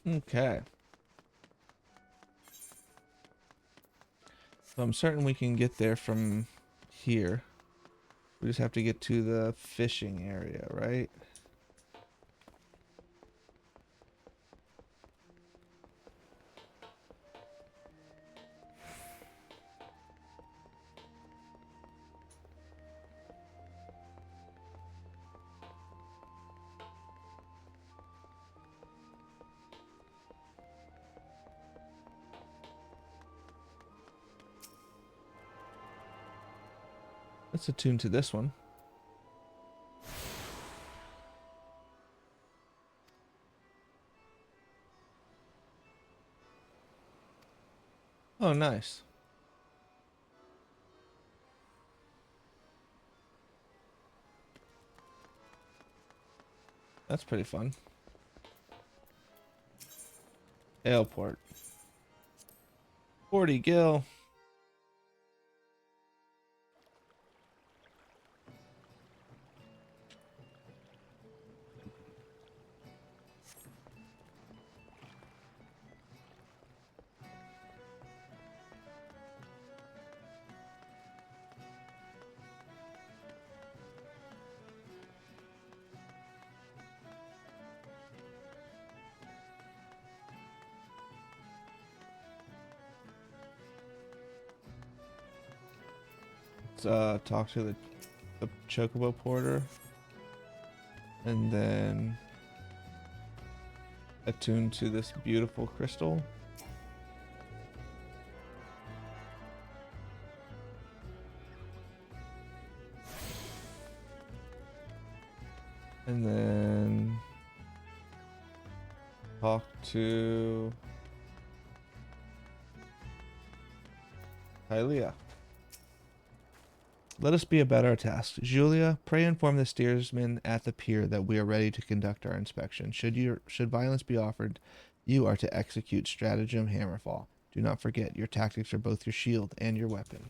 Okay. So I'm certain we can get there from here. We just have to get to the fishing area, right? Let's attune to this one. Oh, nice. That's pretty fun. Aleport. 40 gil. Let's talk to the Chocobo Porter. And then attune to this beautiful crystal. And then talk to Hylia. Let us be about our task. Julia, pray inform the steersman at the pier that we are ready to conduct our inspection. Should violence be offered, you are to execute stratagem hammerfall. Do not forget, your tactics are both your shield and your weapon.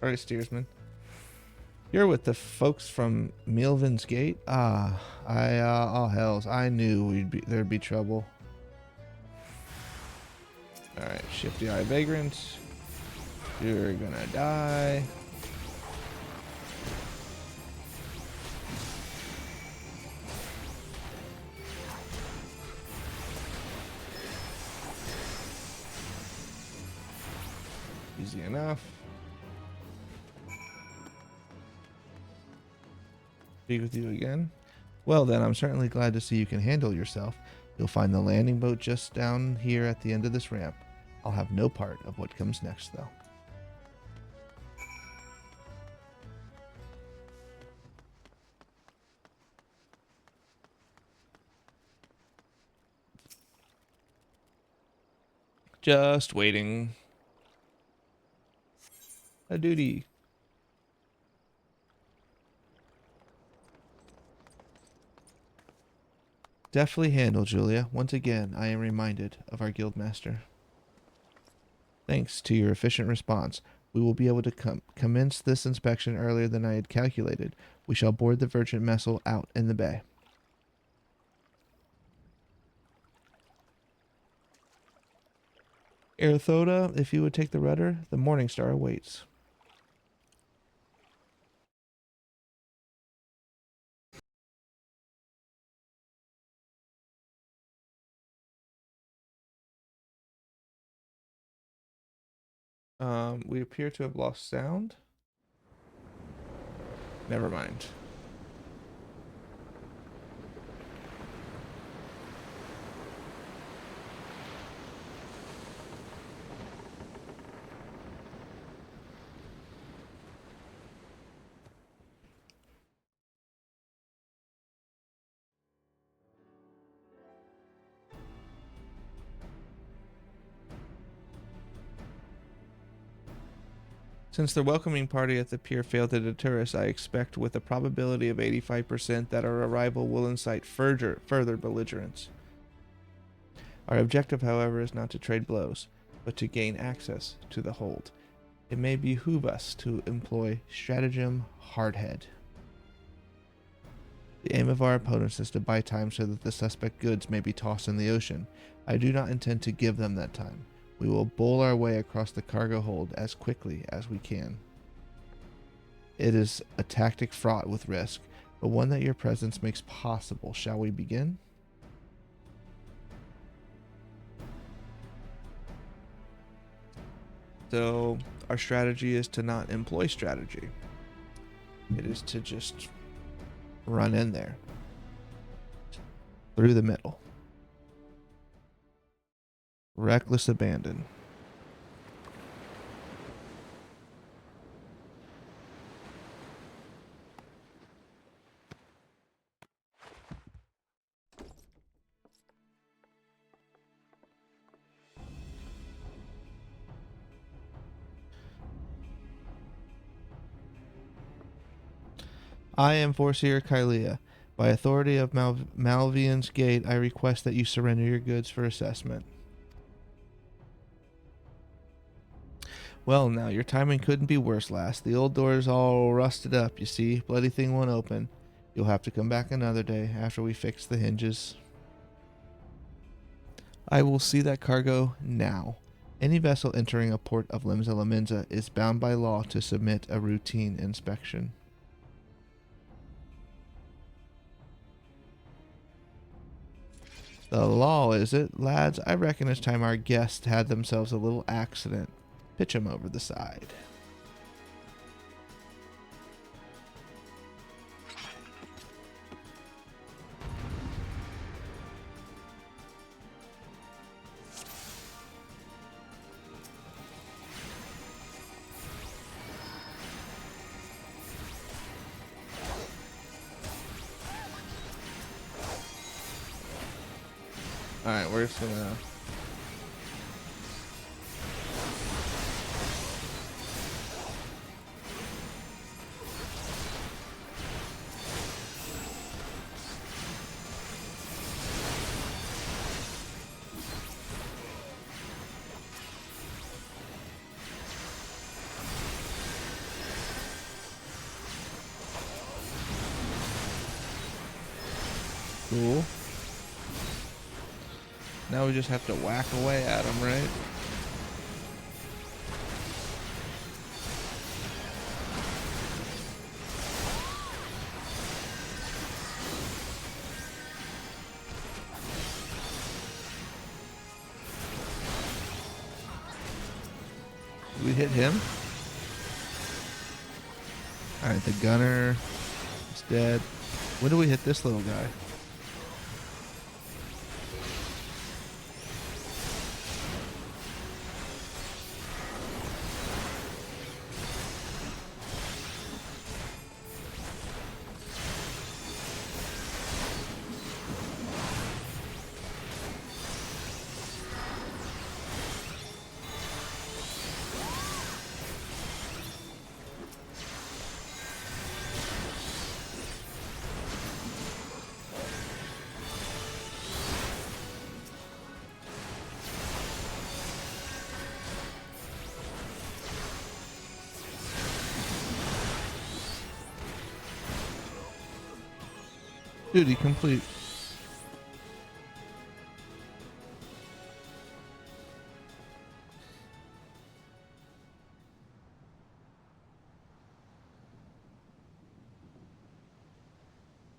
All right, steersman. You're with the folks from Milvin's Gate? Ah, oh hells, I knew there'd be trouble. Alright, Shifty Eye Vagrant. You're gonna die. Easy enough. Speak with you again. Well then, I'm certainly glad to see you can handle yourself. You'll find the landing boat just down here at the end of this ramp. I'll have no part of what comes next, though. Just waiting. A duty. Deftly handled, Julia. Once again, I am reminded of our guildmaster. Thanks to your efficient response, we will be able to commence this inspection earlier than I had calculated. We shall board the Virgin vessel out in the bay. Erythoda, if you would take the rudder, the Morning Star awaits. We appear to have lost sound. Never mind. Since the welcoming party at the pier failed to deter us, I expect with a probability of 85% that our arrival will incite further belligerence. Our objective, however, is not to trade blows, but to gain access to the hold. It may behoove us to employ stratagem hardhead. The aim of our opponents is to buy time so that the suspect goods may be tossed in the ocean. I do not intend to give them that time. We will bowl our way across the cargo hold as quickly as we can. It is a tactic fraught with risk, but one that your presence makes possible. Shall we begin? So, our strategy is to not employ strategy. It is to just run in there. Through the middle. Reckless abandon. I am Foreseer Kylea. By authority of Malvian's Gate, I request that you surrender your goods for assessment. Well, now, your timing couldn't be worse, lass. The old door's all rusted up, you see. Bloody thing won't open. You'll have to come back another day after we fix the hinges. I will see that cargo now. Any vessel entering a port of Limsa is bound by law to submit a routine inspection. The law, is it? Lads, I reckon it's time our guests had themselves a little accident. Pitch 'em over the side. Alright, we're just gonna... Cool. Now we just have to whack away at him, right? hit him? Alright, the gunner is dead. When do we hit this little guy? Duty complete.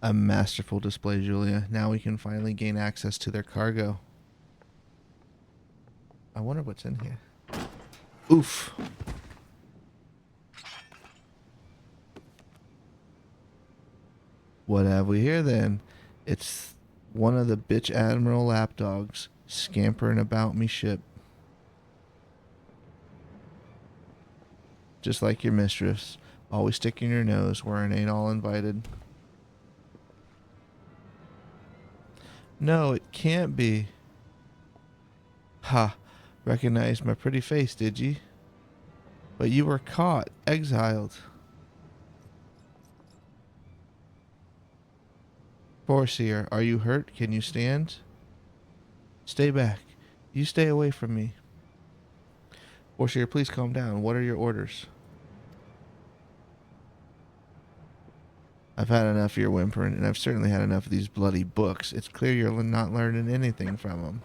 A masterful display, Julia. Now we can finally gain access to their cargo. I wonder what's in here. Oof. What have we here then? It's one of the bitch admiral lapdogs scampering about me ship. Just like your mistress, always sticking your nose where it ain't all invited. No, it can't be. Ha, recognized my pretty face, did ye? But you were caught, exiled. Poor seer, are you hurt? Can you stand? Stay back. You stay away from me. Overseer, please calm down. What are your orders? I've had enough of your whimpering, and I've certainly had enough of these bloody books. It's clear you're not learning anything from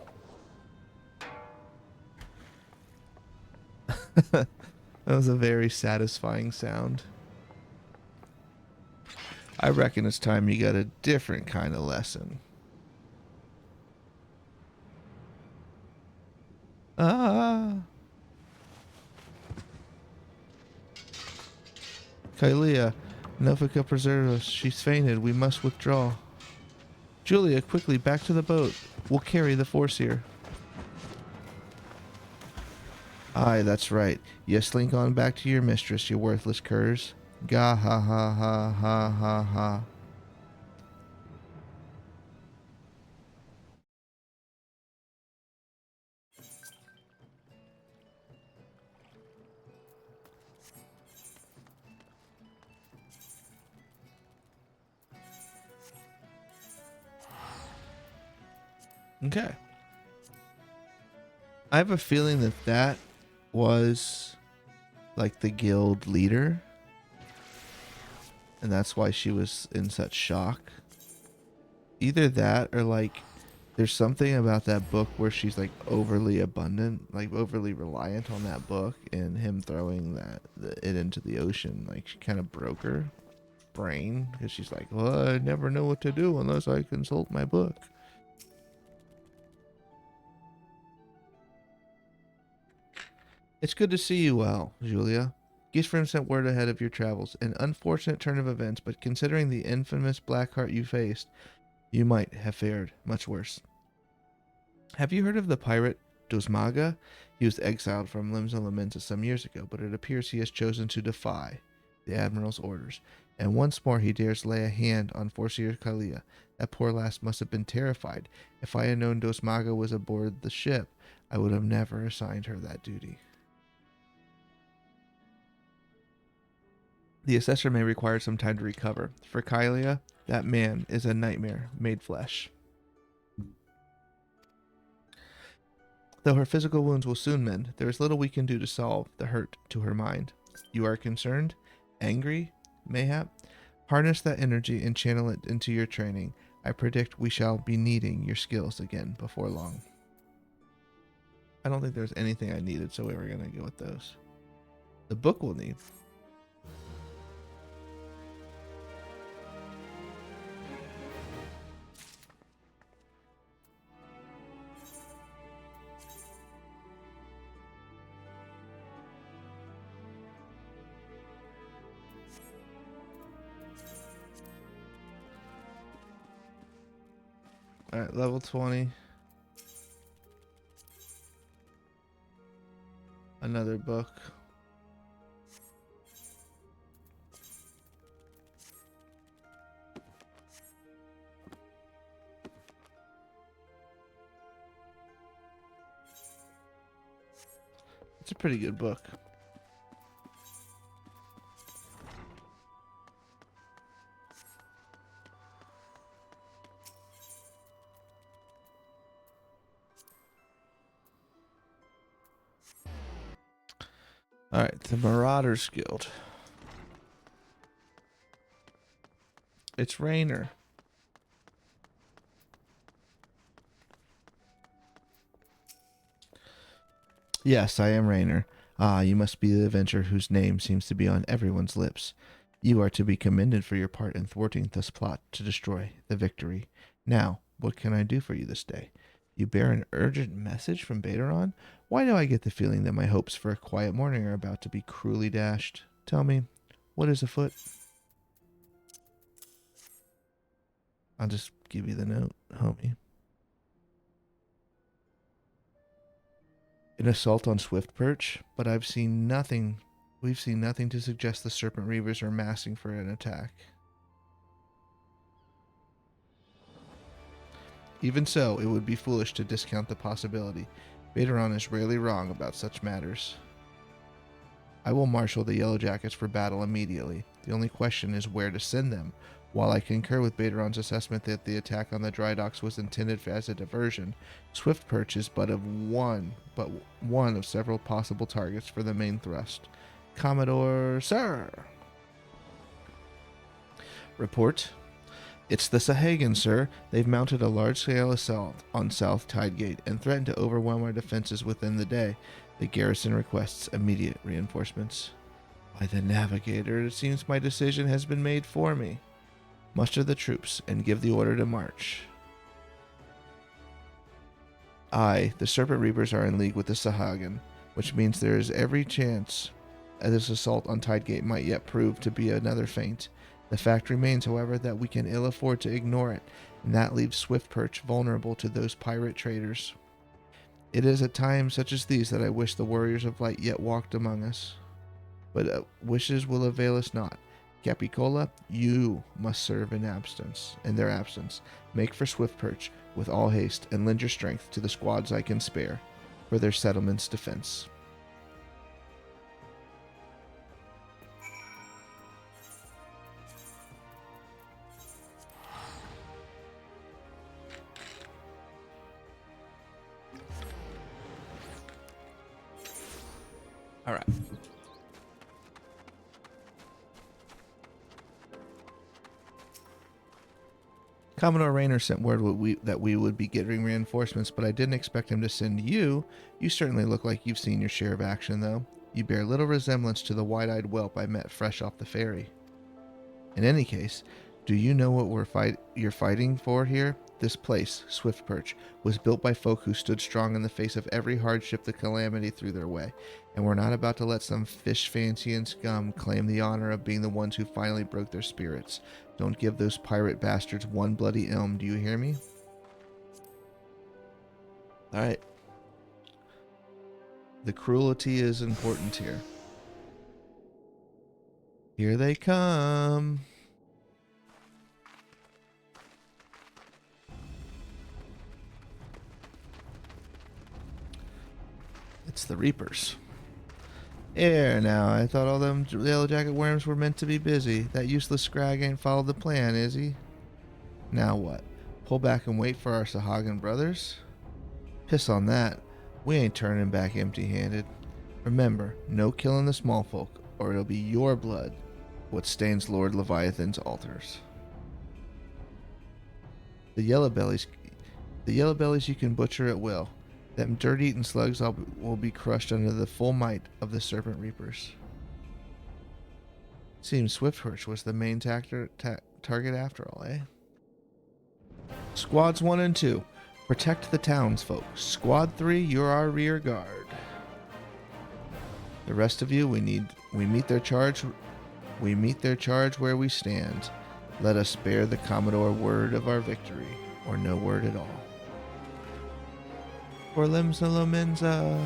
them. That was a very satisfying sound. I reckon it's time you got a different kind of lesson. Ah. Kylea, Nofika preserve us. She's fainted. We must withdraw. Julia, quickly, back to the boat. We'll carry the force here. Aye, that's right. You slink on back to your mistress, you worthless curs. Gah ha ha ha ha ha ha. Okay. I have a feeling that that was like the guild leader. And that's why she was in such shock. Either that or like there's something about that book where she's like overly abundant, like overly reliant on that book, and him throwing it into the ocean, like she kind of broke her brain because she's like, well, I never know what to do unless I consult my book. It's good to see you well, Julia. Gisfrim sent word ahead of your travels. An unfortunate turn of events, but considering the infamous black heart you faced, you might have fared much worse. Have you heard of the pirate Dosmaga? He was exiled from Limsa Lominsa some years ago, but it appears he has chosen to defy the Admiral's orders, and once more he dares lay a hand on Forcier Kylea. That poor lass must have been terrified. If I had known Dosmaga was aboard the ship, I would have never assigned her that duty. The assessor may require some time to recover. For Kylea, that man is a nightmare made flesh. Though her physical wounds will soon mend, there is little we can do to solve the hurt to her mind. You are concerned? Angry? Mayhap? Harness that energy and channel it into your training. I predict we shall be needing your skills again before long. I don't think there's anything I needed, so we were going to go with those. The book we'll need. Alright, level 20. Another book. It's a pretty good book. Alright, the Marauders Guild. It's Rainer. Yes, I am Rainer. Ah, you must be the adventurer whose name seems to be on everyone's lips. You are to be commended for your part in thwarting this plot to destroy the victory. Now, what can I do for you this day? You bear an urgent message from Baderon? Why do I get the feeling that my hopes for a quiet morning are about to be cruelly dashed? Tell me, what is afoot? I'll just give you the note, homie. An assault on Swift Perch, but We've seen nothing to suggest the Serpent Reavers are massing for an attack. Even so, it would be foolish to discount the possibility. Baderon is rarely wrong about such matters. I will marshal the Yellow Jackets for battle immediately. The only question is where to send them. While I concur with Baderon's assessment that the attack on the Drydocks was intended as a diversion, Swift Perch is but one of several possible targets for the main thrust. Commodore, sir! Report. It's the Sahagin, sir. They've mounted a large-scale assault on South Tidegate and threatened to overwhelm our defenses within the day. The garrison requests immediate reinforcements. By the Navigator, it seems my decision has been made for me. Muster the troops and give the order to march. Aye, the Serpent Reapers are in league with the Sahagin, which means there is every chance that this assault on Tidegate might yet prove to be another feint. The fact remains, however, that we can ill afford to ignore it, and that leaves Swift Perch vulnerable to those pirate traders. It is at times such as these that I wish the warriors of light yet walked among us. But wishes will avail us not. Capicola, you must serve in their absence. Make for Swift Perch with all haste, and lend your strength to the squads I can spare for their settlement's defense. All right. Commodore Rainer sent word that we would be getting reinforcements, but I didn't expect him to send you. You certainly look like you've seen your share of action, though. You bear little resemblance to the wide-eyed whelp I met fresh off the ferry. In any case, do you know what you're fighting for here? This place, Swift Perch, was built by folk who stood strong in the face of every hardship the calamity threw their way, and we're not about to let some fish-fancying scum claim the honor of being the ones who finally broke their spirits. Don't give those pirate bastards one bloody elm, do you hear me? Alright. The cruelty is important here. Here they come. It's the Reapers. Here now, I thought all them Yellow Jacket worms were meant to be busy. That useless scrag ain't followed the plan, is he? Now what? Pull back and wait for our Sahagin brothers? Piss on that. We ain't turning back empty-handed. Remember, no killing the small folk, or it'll be your blood what stains Lord Leviathan's altars. The yellow bellies you can butcher at will. Them dirt-eating slugs will be crushed under the full might of the Serpent Reapers. Seems Swift Perch was the main target after all, eh? Squads 1 and 2, protect the townsfolk. Squad 3, you're our rear guard. The rest of you, we meet their charge where we stand. Let us bear the Commodore word of our victory. or no word at all. For Limsa Lominsa.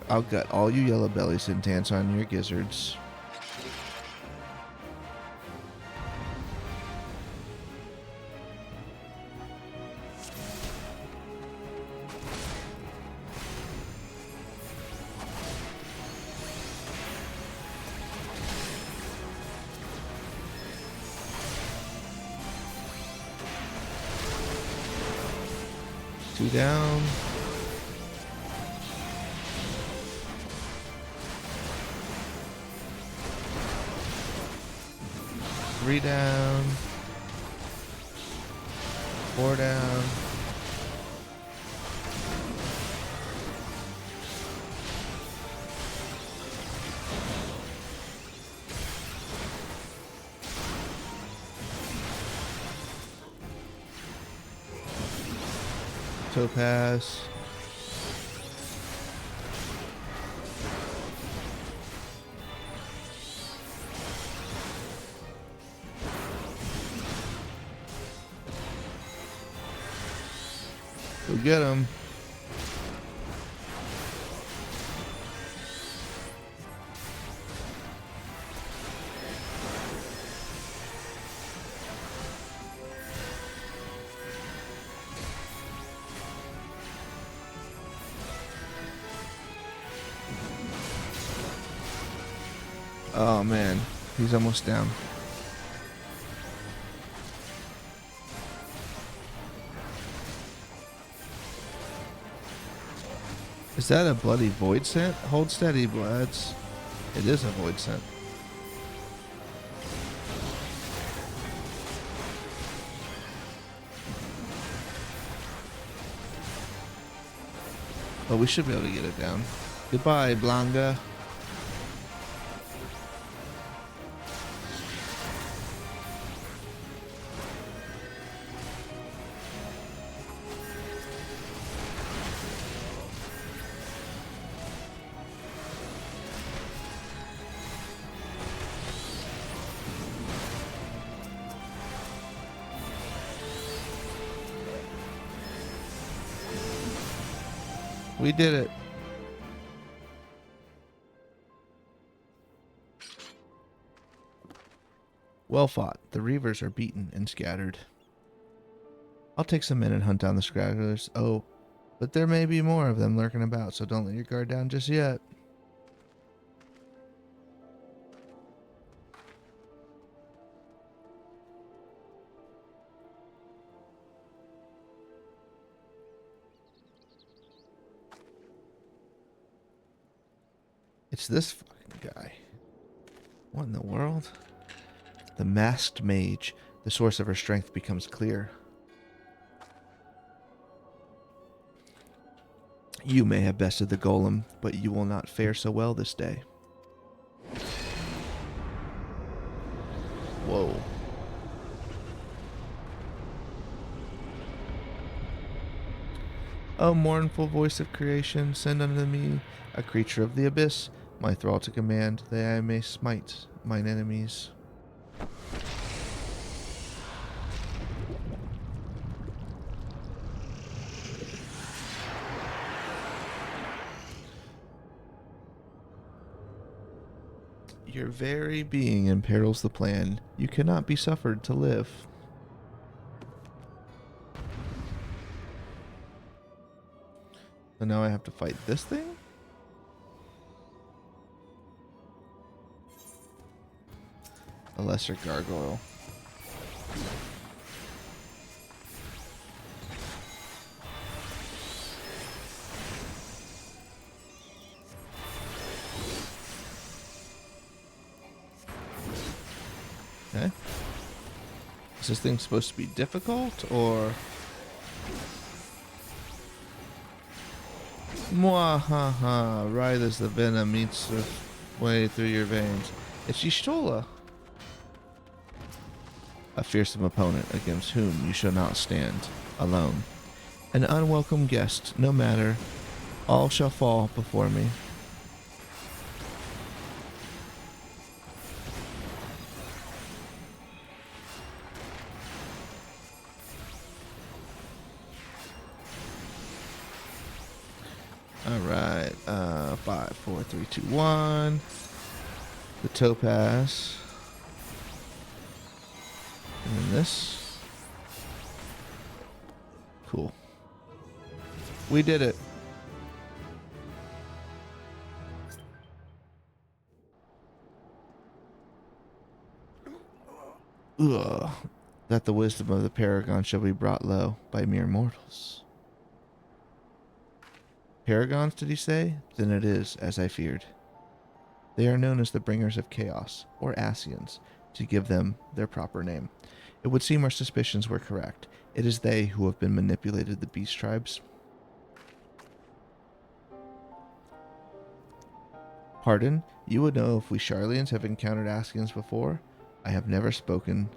I'll gut all you yellow bellies and dance on your gizzards. Two down. Three down. Four down. Topaz. Go get him. Oh man, he's almost down. Is that a bloody void scent? Hold steady, bloods. It is a void scent. But we should be able to get it down. Goodbye, Blanca. We did it. Well fought. The Reavers are beaten and scattered. I'll take some men and hunt down the scatterers. Oh, but there may be more of them lurking about, so don't let your guard down just yet. It's this fucking guy. What in the world? The masked mage. The source of her strength becomes clear. You may have bested the golem, but you will not fare so well this day. Whoa. O mournful voice of creation, send unto me a creature of the abyss, my thrall to command, that I may smite mine enemies. Your very being imperils the plan. You cannot be suffered to live. So now I have to fight this thing? A lesser gargoyle. Okay. Is this thing supposed to be difficult, or... Mwahaha, right as the venom eats its way through your veins. It's Y'shtola. A fearsome opponent against whom you shall not stand alone. An unwelcome guest, no matter. All shall fall before me. Alright, 5, 4, 3, 2, 1. The topaz. And then this. Cool. We did it. Ugh. That the wisdom of the Paragon shall be brought low by mere mortals. Paragons, did he say? Then it is, as I feared. They are known as the bringers of chaos, or Ascians, to give them their proper name. It would seem our suspicions were correct. It is they who have been manipulated the beast tribes. Pardon? You would know if we Charlians have encountered Ascians before? I have never spoken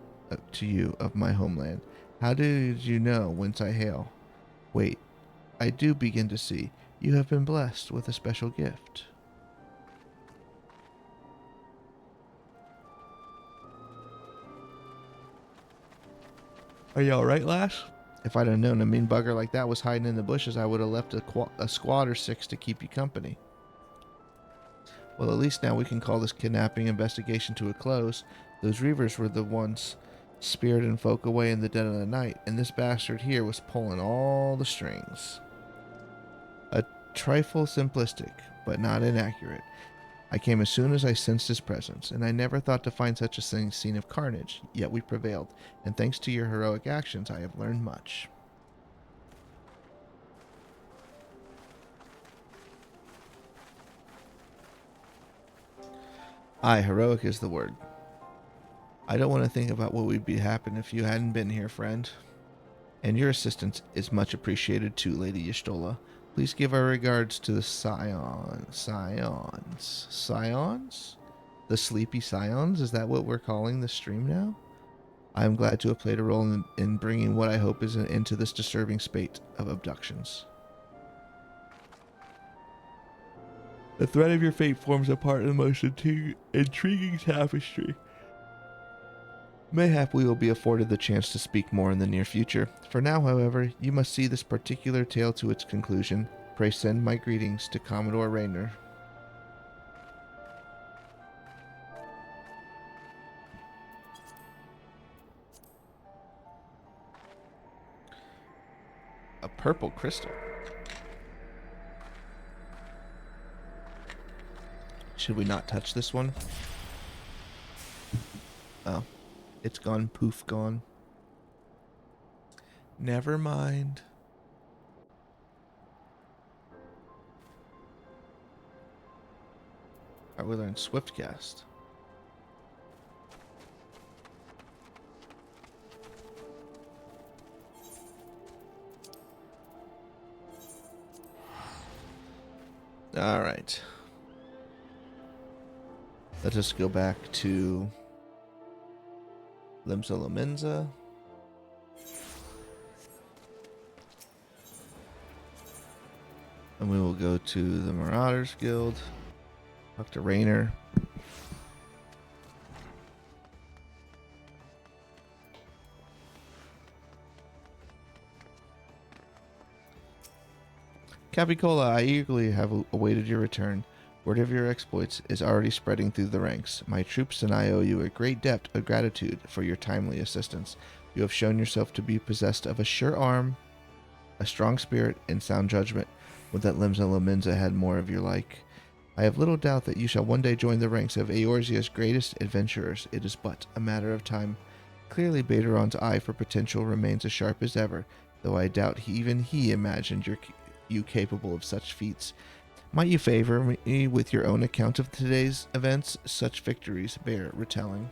to you of my homeland. How did you know whence I hail? Wait, I do begin to see. You have been blessed with a special gift. Are you alright, lass? If I'd have known a mean bugger like that was hiding in the bushes, I would have left a squad or 6 to keep you company. Well, at least now we can call this kidnapping investigation to a close. Those reavers were the ones spiriting folk away in the dead of the night, and this bastard here was pulling all the strings. A trifle simplistic, but not inaccurate. I came as soon as I sensed his presence, and I never thought to find such a scene of carnage, yet we prevailed, and thanks to your heroic actions I have learned much. Aye, heroic is the word. I don't want to think about what would be happening if you hadn't been here, friend. And your assistance is much appreciated too, Lady Y'shtola. Please give our regards to the Scions? The sleepy Scions? Is that what we're calling the stream now? I am glad to have played a role in bringing what I hope is an end to this disturbing spate of abductions. The thread of your fate forms a part of the most intriguing tapestry. Mayhap we will be afforded the chance to speak more in the near future. For now, however, you must see this particular tale to its conclusion. Pray send my greetings to Commodore Rayner. A purple crystal. Should we not touch this one? Oh. It's gone, poof, gone. Never mind. Alright, we learned Swiftcast. Alright. Let us go back to Limsa Lominsa. And we will go to the Marauders Guild. Talk to Rayner. Capicola, I eagerly have awaited your return. Word of your exploits is already spreading through the ranks. My troops and I owe you a great debt of gratitude for your timely assistance. You have shown yourself to be possessed of a sure arm, a strong spirit, and sound judgment. Would that Limsa Lominsa had more of your like. I have little doubt that you shall one day join the ranks of Eorzea's greatest adventurers. It is but a matter of time. Clearly, Baderon's eye for potential remains as sharp as ever, though I doubt even he imagined you capable of such feats. Might you favor me with your own account of today's events? Such victories bear retelling.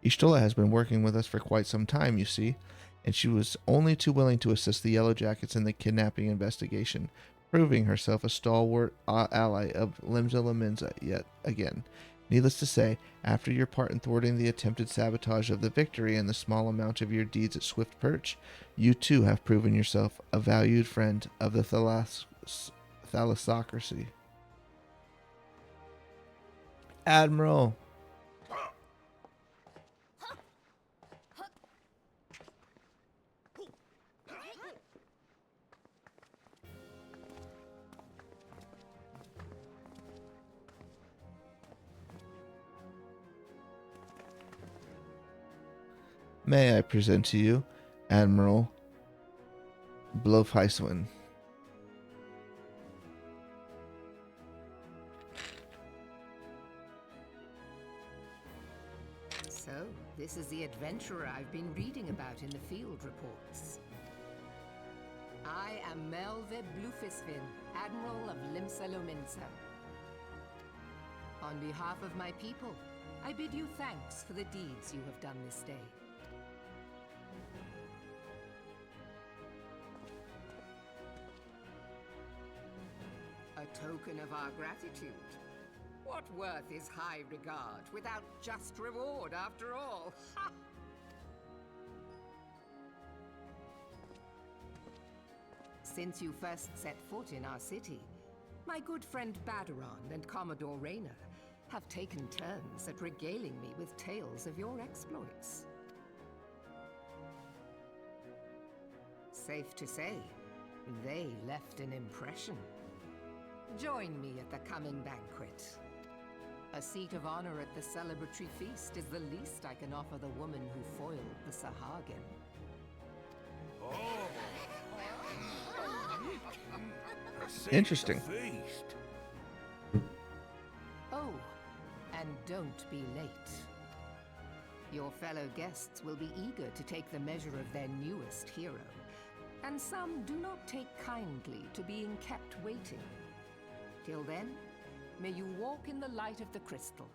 Y'shtola has been working with us for quite some time, you see, and she was only too willing to assist the Yellow Jackets in the kidnapping investigation, proving herself a stalwart ally of Limsa Lominsa yet again. Needless to say, after your part in thwarting the attempted sabotage of the Victory and the small amount of your deeds at Swift Perch, you too have proven yourself a valued friend of the thalassocracy. Admiral! May I present to you Admiral Blofheiswin. So, this is the adventurer I've been reading about in the field reports. I am Melve Blufisvin, Admiral of Limsa Lominsa. On behalf of my people, I bid you thanks for the deeds you have done this day. A token of our gratitude. What worth is high regard without just reward after all? Ha! Since you first set foot in our city, my good friend Baderon and Commodore Rayner have taken turns at regaling me with tales of your exploits. Safe to say, they left an impression. Join me at the coming banquet. A seat of honor at the celebratory feast is the least I can offer the woman who foiled the Sahagin. Interesting. Oh, and don't be late. Your fellow guests will be eager to take the measure of their newest hero, and some do not take kindly to being kept waiting. Till then, may you walk in the light of the crystal.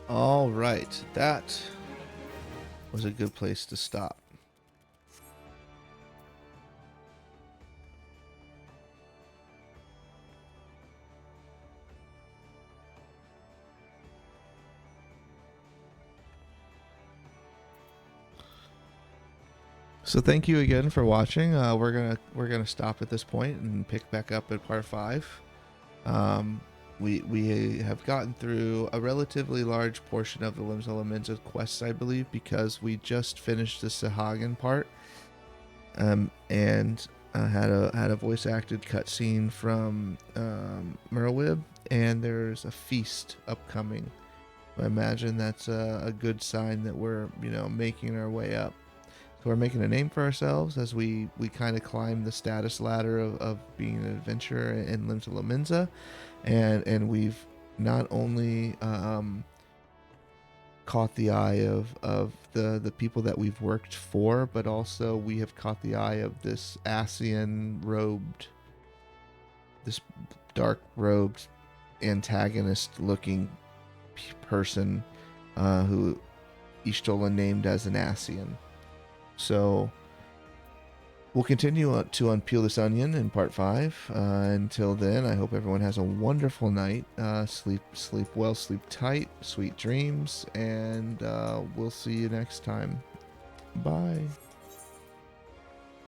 All right, that was a good place to stop. So thank you again for watching. We're gonna stop at this point and pick back up at part 5. We have gotten through a relatively large portion of the Limsa Lominsa quests, I believe, because we just finished the Sahagin part, and had a voice acted cutscene from Moraby, and there's a feast upcoming. I imagine that's a good sign that we're making our way up. So we're making a name for ourselves as we kind of climb the status ladder of being an adventurer in Limsa Lominsa, and we've not only caught the eye of the people that we've worked for, but also we have caught the eye of this Ascian robed, this dark robed antagonist looking person who Ishtola named as an Ascian. So we'll continue to unpeel this onion in part 5. Until then, I hope everyone has a wonderful night. Sleep well, sleep tight, sweet dreams, and we'll see you next time. Bye.